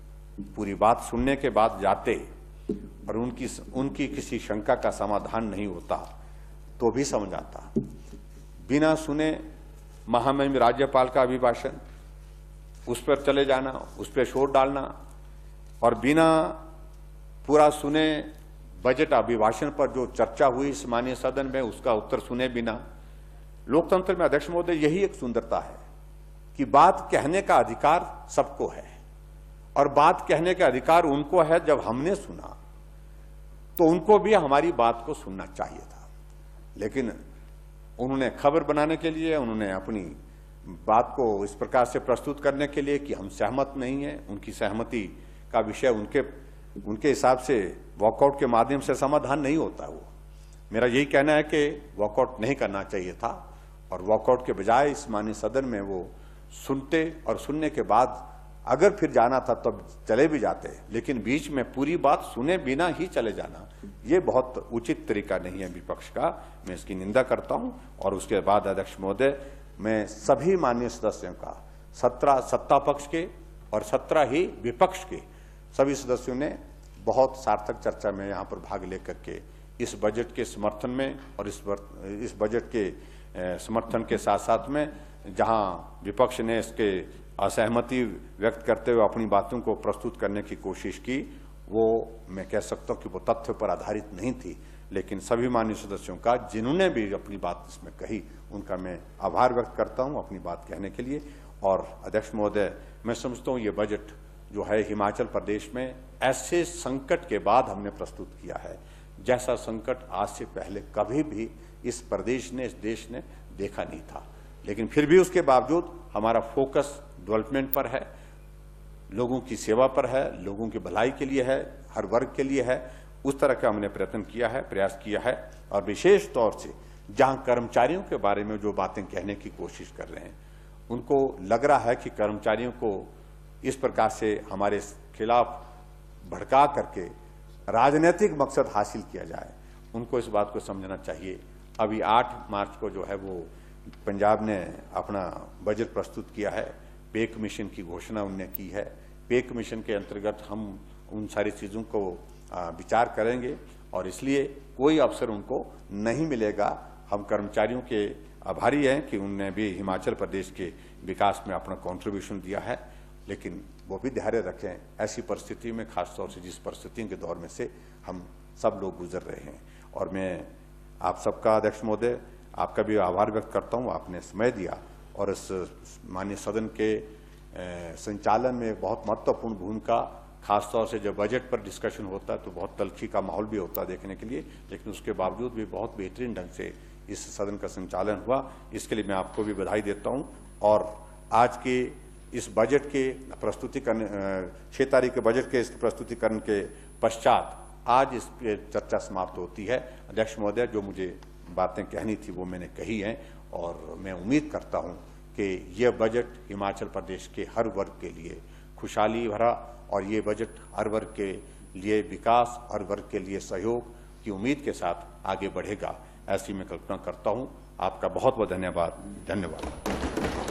पूरी बात सुनने के बाद जाते और उनकी किसी शंका का समाधान नहीं होता तो भी समझ आता। बिना सुने महामहिम राज्यपाल का अभिभाषण, उस पर चले जाना, उस पर शोर डालना, और बिना पूरा सुने बजट अभिभाषण पर जो चर्चा हुई इस माननीय सदन में, उसका उत्तर सुने बिना। लोकतंत्र में अध्यक्ष महोदय यही एक सुंदरता है कि बात कहने का अधिकार सबको है, और बात कहने का अधिकार उनको है। जब हमने सुना तो उनको भी हमारी बात को सुनना चाहिए था, लेकिन उन्होंने खबर बनाने के लिए, उन्होंने अपनी बात को इस प्रकार से प्रस्तुत करने के लिए कि हम सहमत नहीं हैं, उनकी सहमति का विषय उनके हिसाब से वॉकआउट के माध्यम से समाधान नहीं होता। वो मेरा यही कहना है कि वॉकआउट नहीं करना चाहिए था, और वॉकआउट के बजाय इस माननीय सदन में वो सुनते, और सुनने के बाद अगर फिर जाना था तब चले भी जाते, लेकिन बीच में पूरी बात सुने बिना ही चले जाना, ये बहुत उचित तरीका नहीं है विपक्ष का। मैं इसकी निंदा करता हूं। और उसके बाद अध्यक्ष महोदय, मैं सभी माननीय सदस्यों का, 17 सत्ता पक्ष के और 17 ही विपक्ष के सभी सदस्यों ने बहुत सार्थक चर्चा में यहाँ पर भाग लेकर के इस बजट के समर्थन में, और इस बजट के समर्थन के साथ साथ में जहाँ विपक्ष ने इसके असहमति व्यक्त करते हुए अपनी बातों को प्रस्तुत करने की कोशिश की, वो मैं कह सकता हूं कि वो तथ्य पर आधारित नहीं थी। लेकिन सभी माननीय सदस्यों का, जिन्होंने भी अपनी बात इसमें कही, उनका मैं आभार व्यक्त करता हूं अपनी बात कहने के लिए। और अध्यक्ष महोदय, मैं समझता हूं ये बजट जो है हिमाचल प्रदेश में ऐसे संकट के बाद हमने प्रस्तुत किया है जैसा संकट आज से पहले कभी भी इस प्रदेश ने, इस देश ने देखा नहीं था। लेकिन फिर भी उसके बावजूद हमारा फोकस डेवलपमेंट पर है, लोगों की सेवा पर है, लोगों की भलाई के लिए है, हर वर्ग के लिए है। उस तरह का हमने प्रयत्न किया है, प्रयास किया है। और विशेष तौर से जहां कर्मचारियों के बारे में जो बातें कहने की कोशिश कर रहे हैं, उनको लग रहा है कि कर्मचारियों को इस प्रकार से हमारे खिलाफ भड़का करके राजनीतिक मकसद हासिल किया जाए, उनको इस बात को समझना चाहिए। अभी 8 मार्च को जो है वो पंजाब ने अपना बजट प्रस्तुत किया है, पे कमीशन की घोषणा उनने की है। पे कमीशन के अंतर्गत हम उन सारी चीज़ों को विचार करेंगे, और इसलिए कोई अवसर उनको नहीं मिलेगा। हम कर्मचारियों के आभारी हैं कि उनने भी हिमाचल प्रदेश के विकास में अपना कंट्रीब्यूशन दिया है, लेकिन वो भी धैर्य रखें ऐसी परिस्थिति में, खासतौर से जिस परिस्थितियों के दौर में से हम सब लोग गुजर रहे हैं। और मैं आप सबका अध्यक्ष महोदय, आपका भी आभार व्यक्त करता हूँ, आपने समय दिया और इस माननीय सदन के संचालन में एक बहुत महत्वपूर्ण भूमिका, खासतौर से जब बजट पर डिस्कशन होता है तो बहुत तल्खी का माहौल भी होता है देखने के लिए, लेकिन उसके बावजूद भी बहुत बेहतरीन ढंग से इस सदन का संचालन हुआ। इसके लिए मैं आपको भी बधाई देता हूँ। और आज के इस बजट के प्रस्तुतिकरण, 6 तारीख के बजट के इस प्रस्तुतिकरण के पश्चात आज इस पर चर्चा समाप्त होती है। अध्यक्ष महोदय, जो मुझे बातें कहनी थी वो मैंने कही हैं, और मैं उम्मीद करता हूं कि यह बजट हिमाचल प्रदेश के हर वर्ग के लिए खुशहाली भरा, और ये बजट हर वर्ग के लिए विकास, हर वर्ग के लिए सहयोग की उम्मीद के साथ आगे बढ़ेगा, ऐसी मैं कल्पना करता हूं। आपका बहुत बहुत धन्यवाद।